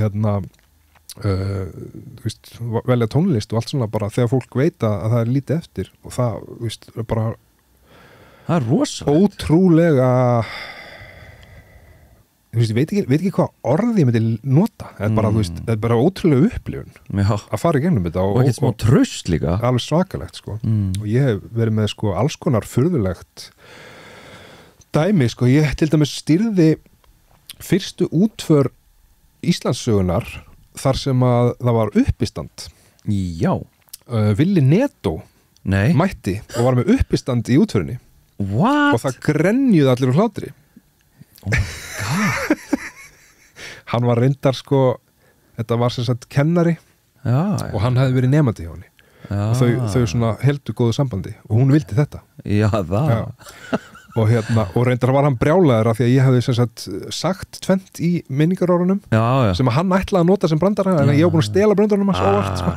þú veist, velja tónlist og allt svona bara þegar fólk veit að það er lítið eftir og það, þú veist, er bara það er rosalegt ótrúlega þú veist, ég veit ekki hvað orði ég myndi nota, það er bara, þú veist, það er bara ótrúlega upplifun að fara í gegnum þetta og ekkert smá traust líka alveg svakalegt, sko og ég hef verið með, sko, alls konar furðulegt dæmi, sko, ég til dæmis stýrði fyrstu útför Íslandssögunar þar sem að það var uppistand já Willi Netto mætti og var með uppistand í útförinni What? og það grenjuði allir úr hlátri oh my god hann var reyndar, sko þetta var sem sagt kennari og hann hefði verið nemandi hjá henni og þau svona heldur góðu sambandi og hún vildi þetta og og reyndar var hann brjálaður af því að ég hefði sagt tvent í minningarórunum sem að hann ætlaði að nota sem brandara en ég var búin að stela brandarunum hans óvart, sko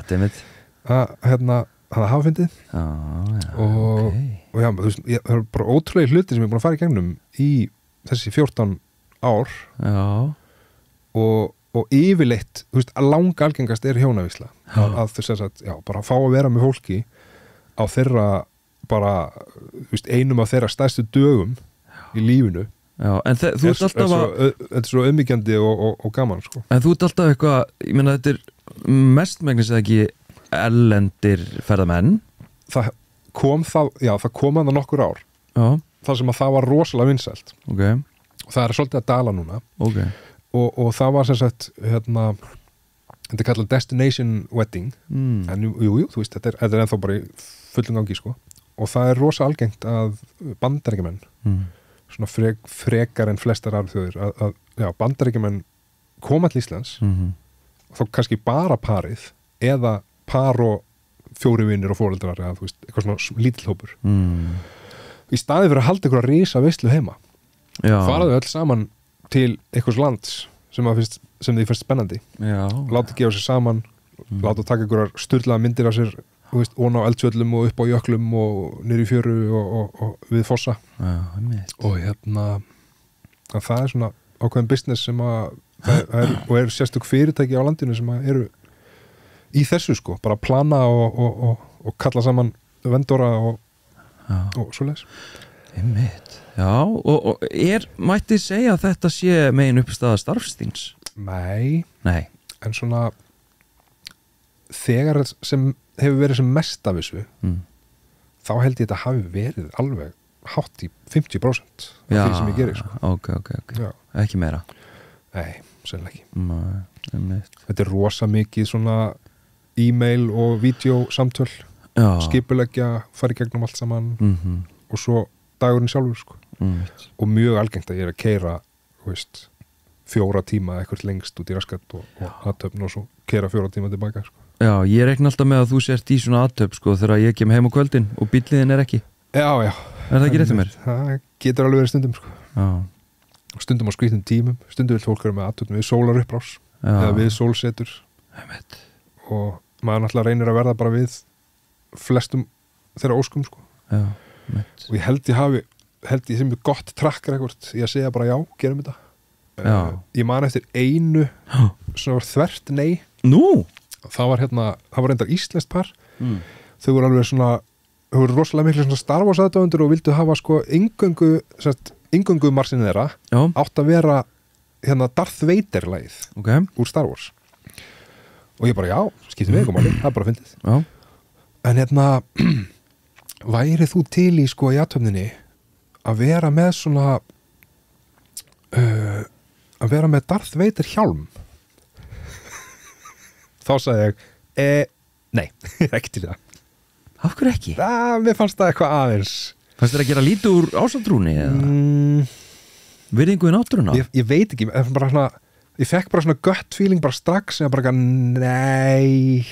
að hafa fyndið og já, þú veist, það er bara ótrúlega hluti sem ég er búin að fara í gegnum í þessi 14 ár og yfirleitt, þú veist, að langa algengast er hjónavísla að þú segir að bara fá að vera með fólki á þeirra bara, þú veist, einum af þeirra stærstu dögum í lífinu en þú ert alltaf þetta er svo auðmýkjandi og gaman, sko en þú ert alltaf eitthvað, ég meina þetta er mestmegnis eða ekki erlendir ferðamenn það kom að nokkur ár þar sem að það var rosalega vinsælt og það er svolítið að dala núna og það var sem sagt þetta er kallað destination wedding en jú, þú veist, þetta er ennþá bara í fullum gangi, sko og það er rosa algengt að bandaríkjumenn svona frekar en flestar aðra þjóðir að bandaríkjumenn koma til Íslands og þá kannski bara parið eða par og 4 vinir og foreldrar eða þú veist, eitthvað svona lítill hópur í staði fyrir að halda ykkur að rísa veislu heima faraðu öll saman til einhvers lands sem því finnst spennandi láta gefa sér saman láta taka ykkur sturlaða myndir af sér og ná eldsvöllum og upp á jöklum og niður í fjöru og við fossa og það er svona ákveðin business sem að og eru sérstök fyrirtæki á landinu sem að eru í þessu, sko, bara plana og kalla saman vendora og svoleiðis og mætti segja að þetta sé megin uppstaða starfstíns? Nei en svona þegar sem hefur verið sem mest af þessu þá held ég þetta hafi verið alveg hátt í 50% af því sem ég gerir, sko. Ok. Ekki meira? Nei, sennilega ekki þetta er rosa mikið svona e-mail og vídeosamtöl skipuleggja, fara í gegnum allt saman og svo dagurinn sjálfur, sko og mjög algengt að ég er að keyra, þú veist 4 tíma eitthvað lengst út í raskat og aðtöfn og svo keyra 4 tíma tilbaka, sko Já, ég rekna alltaf með að þú sért í svona aðtöp, sko, þegar ég kem heim á kvöldin og bílliðin er ekki. Já. Er það ekki rétt um mér? Það getur alveg verið stundum, sko. Já. Stundum á skrýttum tímum, stundum vil fólk vera með aðtöpum við sólarupprás eða við sólsetur. Og maður náttúrulega reynir að verða bara við flestum þeirra óskum, sko. Já. Og ég held ég sem er gott track record í að segja bara já, gerum þetta. Ég man eftir einu svona þvert nei. Nú? Það var reyndar íslenskt par þau voru alveg svona þau voru rosalega miklu svona Star Wars aðdáendur og vildu hafa, sko, inngöngu marsin þeirra átt að vera Darth Vader lagið úr Star Wars og ég bara, já, skiptum við eitthvað máli það er bara fyndið en væri þú til í, sko, í aðtöfninni að vera með svona að vera með Darth Vader hjálm þá sagði ég nei, ekki til það. Af hverju ekki? Mér fannst það eitthvað aðeins. Fannst þér að gera lítið úr ásatrúni eða? Virðingu í náttúruna? Ég veit ekki, ég fekk bara svona gut feeling bara strax sem bara nei,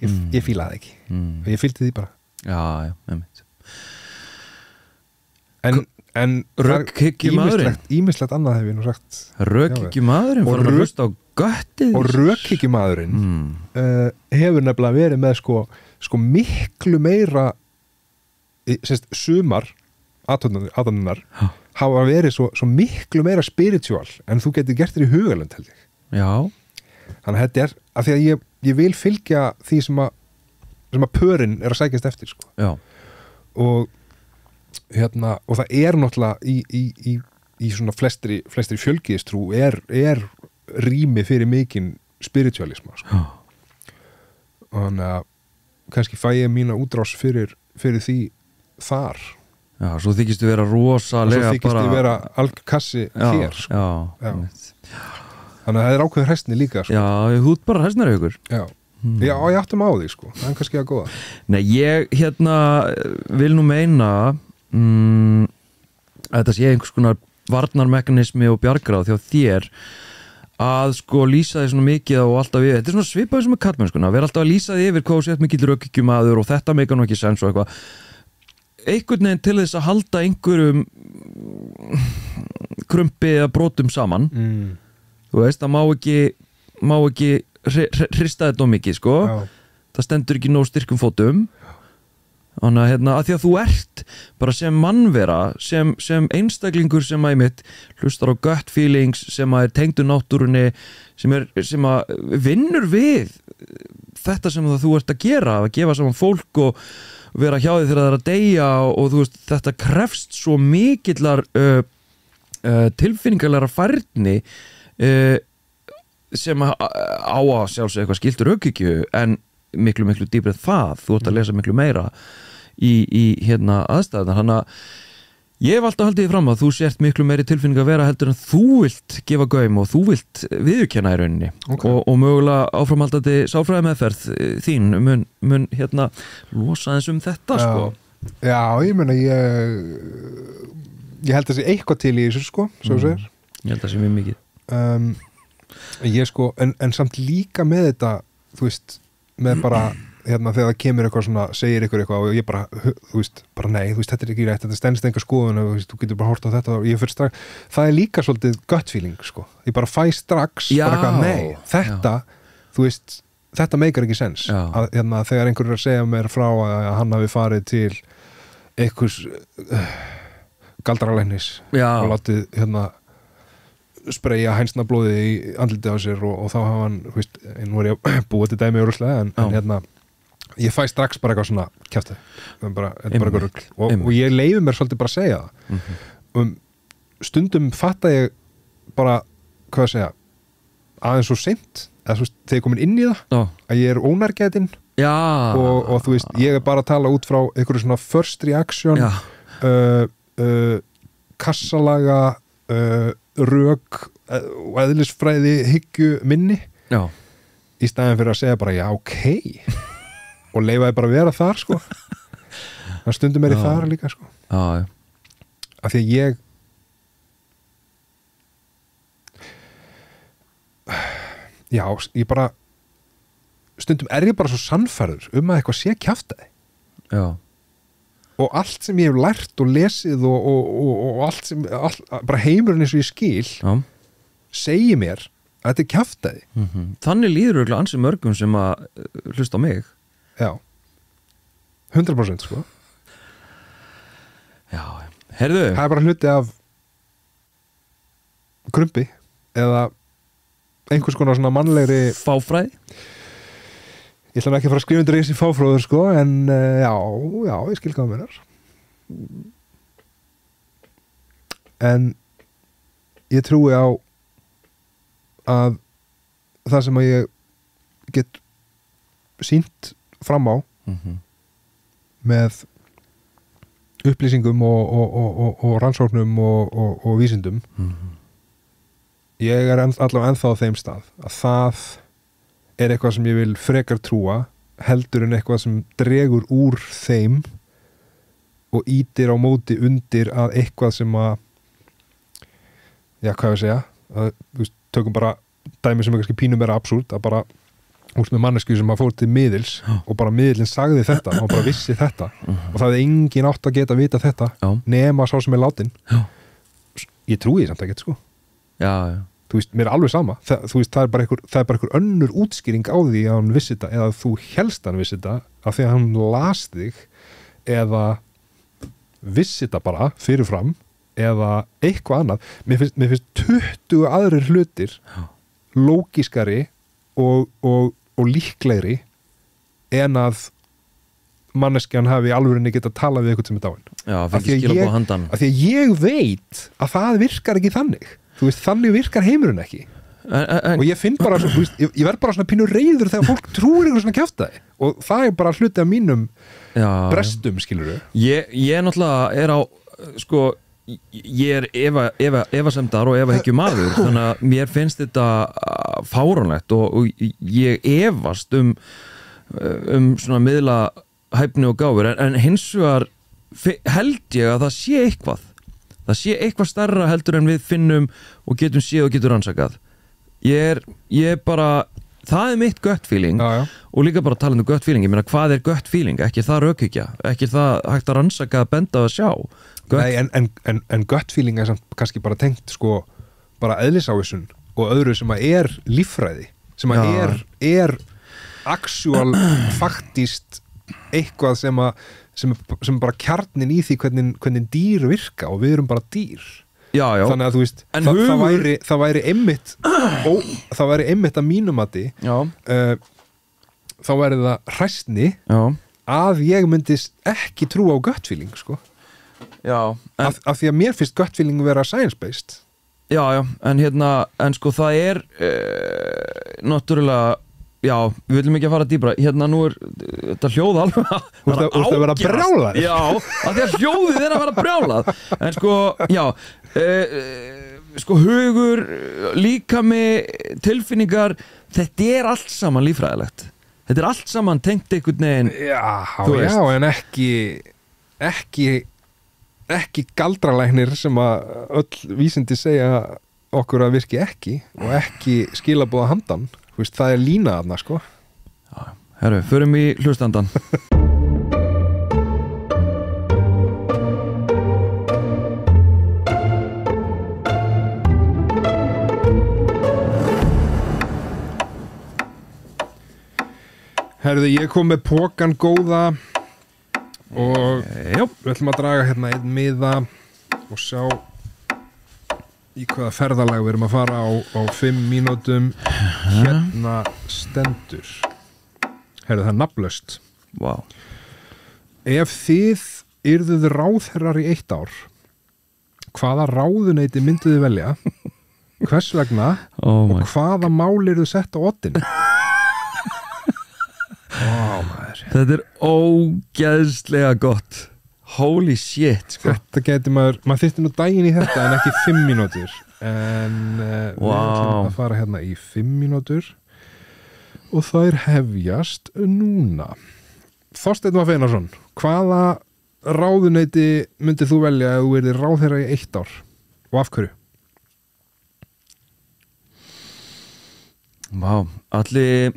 ég fílaði ekki og ég fylgdi því bara. Já, einmitt. En rökhyggjumaðurinn ímislegt annað hef ég nú sagt. Rökhyggjumaðurinn fór að hlusta á göttið og rökhyggjumaðurinn hefur nefnilega verið með sko miklu meira sumar aðtöfnunar hafa verið svo miklu meira spiritual en þú getur gert þér í hugalönd, held ég. Já. þannig að þetta af því að ég vil fylgja því sem að pörin að sækjast eftir sko. og og það náttúrulega í svona flestri fjölgyðistrú rými fyrir mikinn spiritualisma sko. Þannig að kannski fæ ég mína útrás fyrir því þar. Já, svo þykistu vera rosalega svo þykistu vera algkassi hér sko. Já. Þannig að það ákveður hræstni líka sko. Já, þú ert bara hræstnari ykkur. Já, ég áttum á því sko. Það er kannski að góða. Nei, ég vil nú meina að þetta sé einhvers konar varnarmekanismi og bjargráð þjá þér að sko lýsa því svona mikið og alltaf yfir, þetta er svona svipaði sem með kallmennskuna, vera alltaf að lýsa því yfir hvað þú sett mikið rökkyggjumaður og þetta meikar nú ekki sens og eitthvað einhvern veginn til þess að halda einhverjum krumpi eða brotum saman þú veist, það má ekki hrista þetta mikið sko. Það stendur ekki nóg styrkum fótum þannig að því að þú ert bara sem mannvera sem einstaklingur sem að einmitt hlustar á gut feelings sem að tengdur náttúrunni sem að vinnur við þetta sem þú ert að gera að gefa saman fólk og vera hjá því þegar það er að deyja og þú veist þetta krefst svo mikillar tilfinningarlega færni sem á að sjálfsög eitthvað skiltur aukhyggju en miklu dýprið það, þú ert að lesa miklu meira í aðstæðunar, þannig að ég hef alltaf haldið fram að þú sért miklu meiri tilfinning að vera heldur en þú vilt gefa gaum og þú vilt viðurkenna í rauninni og mögulega áframhaldandi sálfræði meðferð þín mun losa þess þetta sko. Já, ég meina ég held að sé eitthvað til í þessu sko, svo segir. Ég held að sé mjög mikið. Ég sko, en samt líka með þetta, þú veist, með bara þegar það kemur eitthvað svona, segir eitthvað og ég bara, þú veist, nei, þú veist, þetta er ekki rétt, þetta stendst enga skoðun og þú getur bara hort á þetta og ég fyrir strax, það er líka svolítið gut feeling, sko, ég bara fæ strax bara eitthvað, nei, þetta þú veist, þetta meikar ekki sens að þegar einhver að segja mér frá að hann hafi farið til einhvers galdralæknis og látið spreyja hænsna blóðið í andlitið á sér og þá hafa hann, þú veist, nú er ég búið til dæmi öruslega en ég fæ strax bara eitthvað svona kjafti, þetta er bara eitthvað rugl og ég leyfi mér svolítið bara að segja það stundum fatta ég bara, hvað að segja aðeins svo seint, eða þú veist þegar ég komin inn í það, að ég er ónærgætinn og þú veist, ég er bara að tala út frá einhverju svona first reaction kassalaga rök og eðlisfræði hyggju minni í staðin fyrir að segja bara já, ok og leifaði bara að vera þar sko það stundum er í þar líka sko af því að ég bara stundum er ég bara svo sannfærður að eitthvað sé kjaftaði og allt sem ég hef lært og lesið og allt sem bara heimurinn eins og ég skil segi mér að þetta er kjaftaði Þannig líður örugglega ansi mörgum sem að hlusta á mig Já, 100% sko. Já, heyrðu Það er bara hluti af krumpi eða einhvers konar svona mannlegri fáfræði Ég ætla ekki að fara að skrifa undir þessi fáfróður sko en já, ég skil hvað mér en ég trúi á að það sem að ég get sýnt fram á með upplýsingum og rannsóknum og vísindum ég er allavega ennþá á þeim stað að það er eitthvað sem ég vil frekar trúa heldur en eitthvað sem dregur úr þeim og ítir á móti undir að eitthvað sem að hvað ég segja að, veist, tökum bara dæmi sem er kannski pínum meira absúrt að bara úr með mannesku sem að fór til miðils og bara miðlinn sagði þetta og bara vissi þetta og það hefði engin átt að geta vita þetta nema sá sem er látin ég trúi því samt ekki sko þú veist, mér er alveg sama þú veist, það er bara einhver önnur útskýring á því að hann vissi þetta eða þú helst hann vissi þetta af því að hann las þig eða vissi þetta bara fyrirfram eða eitthvað annað mér finnst 20 aðrir hlutir lógiskari og líklegri en að manneskjan hafi í alvörinni getað talað við eitthvað sem dáinn. Já, fyrir skilabóð handan. Af því að ég veit að það virkar ekki þannig. Þú veist, þannig virkar heimurinn ekki. Og ég finn bara, þú veist, ég verð bara svona pínu reiður þegar fólk trúir eitthvað svona kjaftaði. Og það bara hluti af mínum brestum, skilurðu. Ég náttúrulega á, sko, ég efasemdar og efahyggju maður, þannig að mér finnst þetta fáránlegt og ég efast svona miðla hæfni og gáfur, en hins vegar held ég að það sé eitthvað stærra heldur en við finnum og getum séð og getum rannsakað. Ég bara, það mitt gut feeling og líka bara talandi gut feeling, ég meina hvað gut feeling, ekki það rökhyggja, ekki það hægt að rannsaka, benda að sjá. Nei, en gut feeling samt kannski bara tengt sko bara eðlisávísun og öðru sem að líffræði, sem að actual faktist eitthvað sem bara kjarnin í því hvernig dýr virka og við erum bara dýr. Já. Þannig að þú veist, það væri einmitt að mínum mati þá væri það hræsni að ég myndist ekki trú á gut feeling sko. Af því að mér finnst gut feeling vera science based. Já, en sko það náttúrulega. Já, við viljum ekki að fara dýbra. Nú þetta hljóð alveg að vera brjálað. Já, að því að hljóðið að vera brjálað. En sko, já sko hugur, líkami, tilfinningar, þetta allt saman líffræðilegt. Þetta allt saman tengt einhvern veginn. Já, en ekki galdralæknir sem að öll vísindi segja okkur að virki ekki og ekki skilaboða handan. Veist, það lína þarna sko. Herru, förum í hlustandan. Herðu, ég kom með pokan góða og við ætlum að draga hérna einn miða og sjá í hvaða ferðalag við erum að fara á 5 mínútum. Hérna stendur. Herðu, það nafnlaust. Wow. Ef þið yrðuð ráðherrar í 1 ár, hvaða ráðuneyti mynduð þið velja? Hvers vegna? Og hvaða mál yrðu sett á oddinn? Þetta ógeðslega gott. Holy shit sko. Þetta getur maður þyrfti nú daginn í þetta en ekki 5 mínútur en við ætlum að fara hérna í 5 mínútur og þær hefjast núna. Þorsteinn Einarsson, hvaða ráðuneyti myndir þú velja ef þú yrðir ráðherra í 1 ár og af hverju? Allir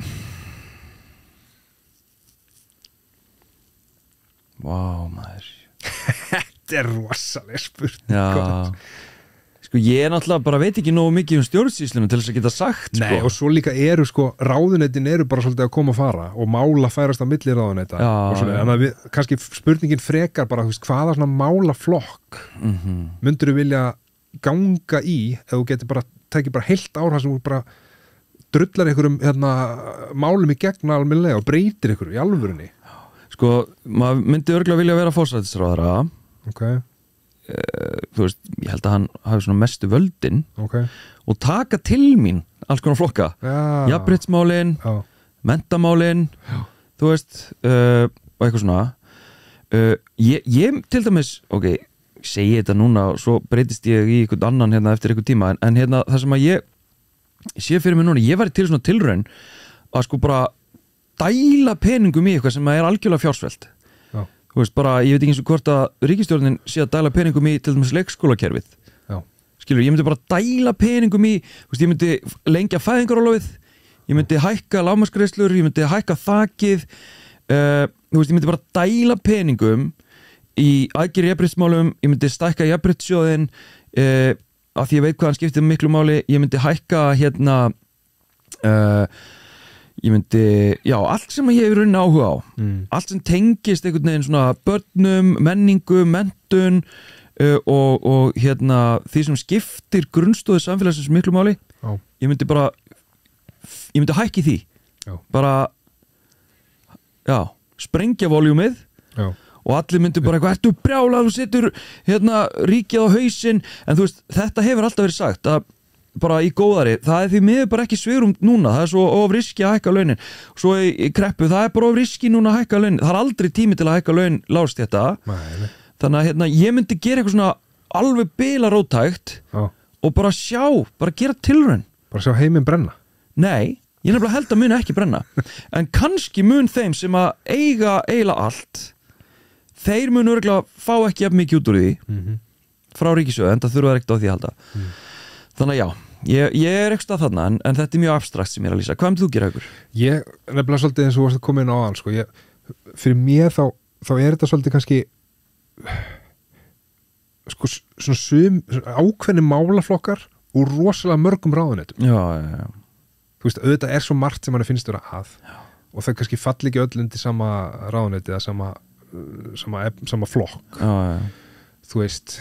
maður Þetta rosalega spurning. Já. Sko ég náttúrulega bara veit ekki nógu mikið stjórnsýslunum til þess að geta sagt. Nei, og svo líka sko ráðuneytin bara svolítið að koma að fara og mála færast á milli ráðuneyta og svona, en að kannski spurningin frekar bara, þú veist, hvaða svona málaflokk myndur þú vilja ganga í ef þú getur bara tekið bara heilt ár þar sem þú bara drullar einhverjum málum í gegn almennilega og breytir einhverju í alvörunni. Sko, maður myndi örgulega vilja vera forsætisráðherra. Þú veist, ég held að hann hafi svona mestu völdin og taka til mín alls konar flokka. Jafnréttismálin, menntamálin, þú veist, og eitthvað svona. Ég til dæmis, segi þetta núna og svo breytist ég í einhvern annan eftir einhvern tíma, en það sem að ég sé fyrir mig núna, ég væri til svona tilraun að sko bara dæla peningum í eitthvað sem er algjörlega fjársvelt. Þú veist bara, ég veit ekki eins og hvort að ríkisstjórnin sé að dæla peningum í til dæmis leikskólakerfið. Skilur, ég myndi bara dæla peningum í, þú veist, ég myndi lengja fæðingarorlofið, ég myndi hækka lágmarksgreiðslur, ég myndi hækka þakið, þú veist, ég myndi bara dæla peningum í aðgerð jafnréttismálum, ég myndi stækka jafnréttissjóðinn, af því ég veit hvað hann skiptir miklu máli, ég myndi hækka ég myndi, allt sem ég hefur rauninni áhuga á, allt sem tengist einhvern veginn svona börnum, menningu, menntun og því sem skiptir grunnstoði samfélagsins miklu máli, ég myndi bara ég myndi hækki því Já. bara sprengja voljúmið og allir myndu bara eitthvað, ertu brjálað, þú setur ríkið á hausinn, en þú veist, þetta hefur alltaf verið sagt að bara í góðari, það því miður bara ekki svigrúm núna, það svo of riski að hækka launin, svo í kreppu, það bara of riski núna að hækka launin, það aldrei tími til að hækka laun lágstétta, þannig að ég myndi gera eitthvað svona alveg bila róttækt og bara gera tilraun. Bara sjá heiminn brenna? Nei, ég nefnilega held að muni ekki brenna, en kannski mun þeim sem að eiga eiginlega allt, þeir mun örugglega fá ekki jafn mikið út úr því frá ríkissjóði, en það þurfa ekkert á því að halda. Þannig að ég er ekki stað þarna, en þetta er mjög abstrakt sem ég er að lýsa. Hvað myndir þú gera ykkur? Ég nefnilega svolítið eins og varst að koma inn á aðan sko. Fyrir mér þá er þetta svolítið kannski sko svona ákveðni málaflokkar úr rosalega mörgum ráðunetum. Já. Þú veist, auðvitað er svo margt sem manni finnst vera að og það kannski falli ekki öll undir sama ráðuneti eða sama flokk. Já. Þú veist,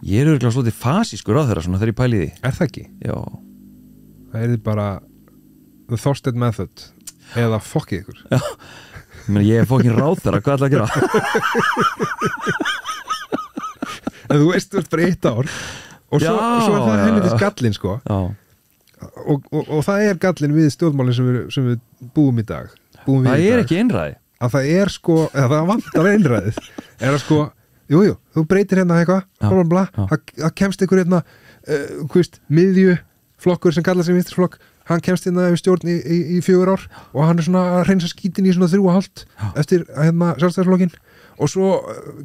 ég er örugglega svolítið fasískur á þeirra svona þegar ég pæli því. Er það ekki? Já. Það er bara the Thorstein method eða fokkið ykkur. Já. Ég er fokkin ráðherra, hvað ætla að gera? En þú veist, þú ert bara 1 ár og svo er það helvitis gallinn sko. Já. Og það er gallinn við stjórnmálin sem við búum í dag. Það er ekki einræði. Að það er sko, eða það vantar einræðið. Er að sko, jú, þú breytir hérna eitthvað, það kemst ykkur hérna, miðju flokkur sem kallar sig vinstriflokk, hann kemst hérna yfir stjórn í 4 ár og hann er svona að reynsa skítin í svona 3,5 eftir sjálfstæðisflokkin og svo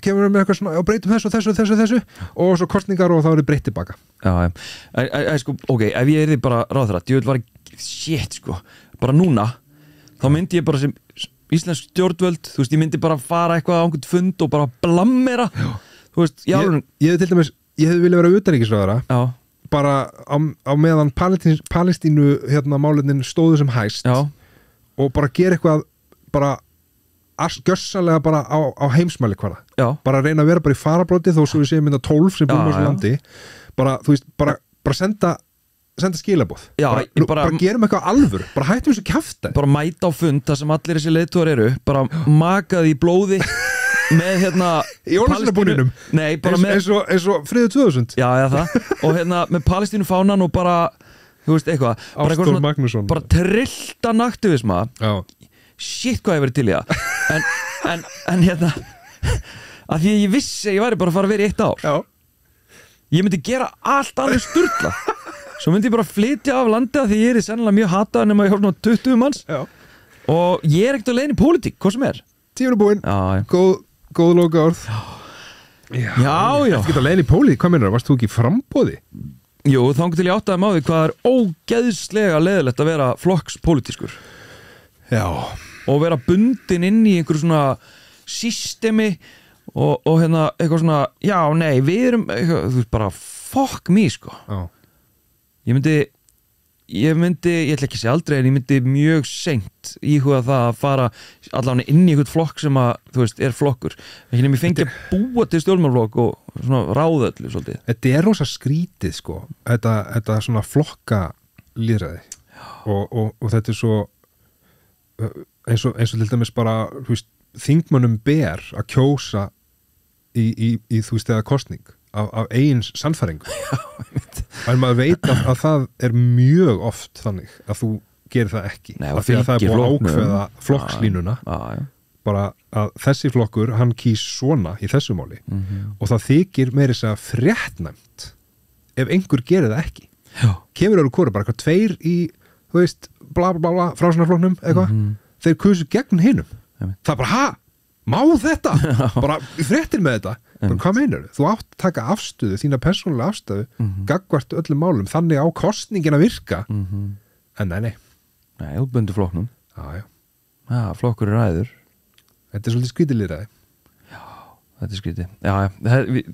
kemur við með eitthvað svona og breytum þessu og svo kostningar og þá er þið breytt tilbaka. Já, sko, ok, ef ég er þið bara ráðherra, djöfull var shit sko, bara núna þá myndi ég bara sem íslensk stjórnvöld, þú veist, ég myndi bara fara eitthvað á einhvern fund og bara blammera þú veist, ég til dæmis, ég hefði viljað vera utanríkisráðherra bara á meðan Palestínu málefnin stóðu sem hæst og bara gera eitthvað bara gjörsamlega bara á heimsmæli hvaða bara reyna að vera bara í farabróti þó svo við séum 12 sem búum á þessu landi bara, þú veist, bara senda skilaboð, bara gerum eitthvað alvöru, bara hættum þessu kjafta, bara mæta á fund þar sem allir þessi leiðtogar eru, bara makaði í blóði með í Ólafssonar-búninum eins og Friður 2000 og með Palestínu fánan og bara, þú veist, eitthvað Ástór Magnússon, bara trillta naktivisma shit hvað ég verið til í það en að því ég vissi að ég væri bara að fara að vera í 1 ár ég myndi gera allt alveg sturla svo myndi ég bara flytja af landi að því ég er sennilega mjög hatað nema ég hjálpa 20 manns og ég er ekkert að leiðin í pólitík, hvað sem er tíminn er búinn, góð loka orð já ekki að leiðin í pólitík, hvað meinar, varst þú ekki í framboði? Jú, þannig til ég áttaði máði hvað er ógeðslega leiðilegt að vera flokkspólitískur og vera bundin inn í einhverju svona systemi og eitthvað svona já, nei, við erum eitthvað, þú veist bara, fuck me sko ég ætla ekki að segja aldrei en ég myndi mjög seint íhuga það að fara allavega inn í einhvern flokk sem að, þú veist, er flokkur ekki nefnir fengi að búa til stjórnmálflokk og svona ráðöllu svolítið. Þetta er rosa skrítið sko þetta svona flokka lýðræði og þetta er svo eins og til dæmis bara, þú veist, þingmönnum ber að kjósa í þú veist, eða kosning af eigin sannfæringu en maður veit að það er mjög oft þannig að þú gerir það ekki af því að það er búið að ákveða flokkslínuna bara að þessi flokkur hann kýs svona í þessu máli og það þykir meira þess að fréttnæmt ef einhver gerir það ekki kemur eru hvori bara eitthvað 2 í þú veist, bla bla bla frásunarflokknum eitthvað, þeir kusu gegn hinum það er bara, má þetta? Bara fréttir með þetta bara, hvað meinar þú? Þú átt að taka afstöðu, þína persónulega afstöðu gagnvart öllum málum, þannig á kosningin að virka en nei, þú bundur flokknum flokkur er ræður þetta er svolítið skrítið lýðræði þetta er skrítið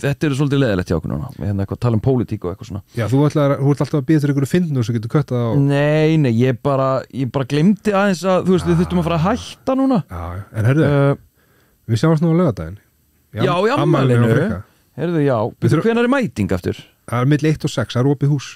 þetta er svolítið leðilegt hjá okkur núna við hérna eitthvað tala pólitík og eitthvað svona já, þú ert alltaf að býða til einhverju fyndnum sem getur köttað á nei, ég bara glemdi aðeins að þú veist, við þurftum að fara að hætta núna en herðu, við sjáumst nú á laugardaginn já, í ammælinu herðu, já, hvenær er mæting aftur? Það er milli 1 og 6, það er opið hús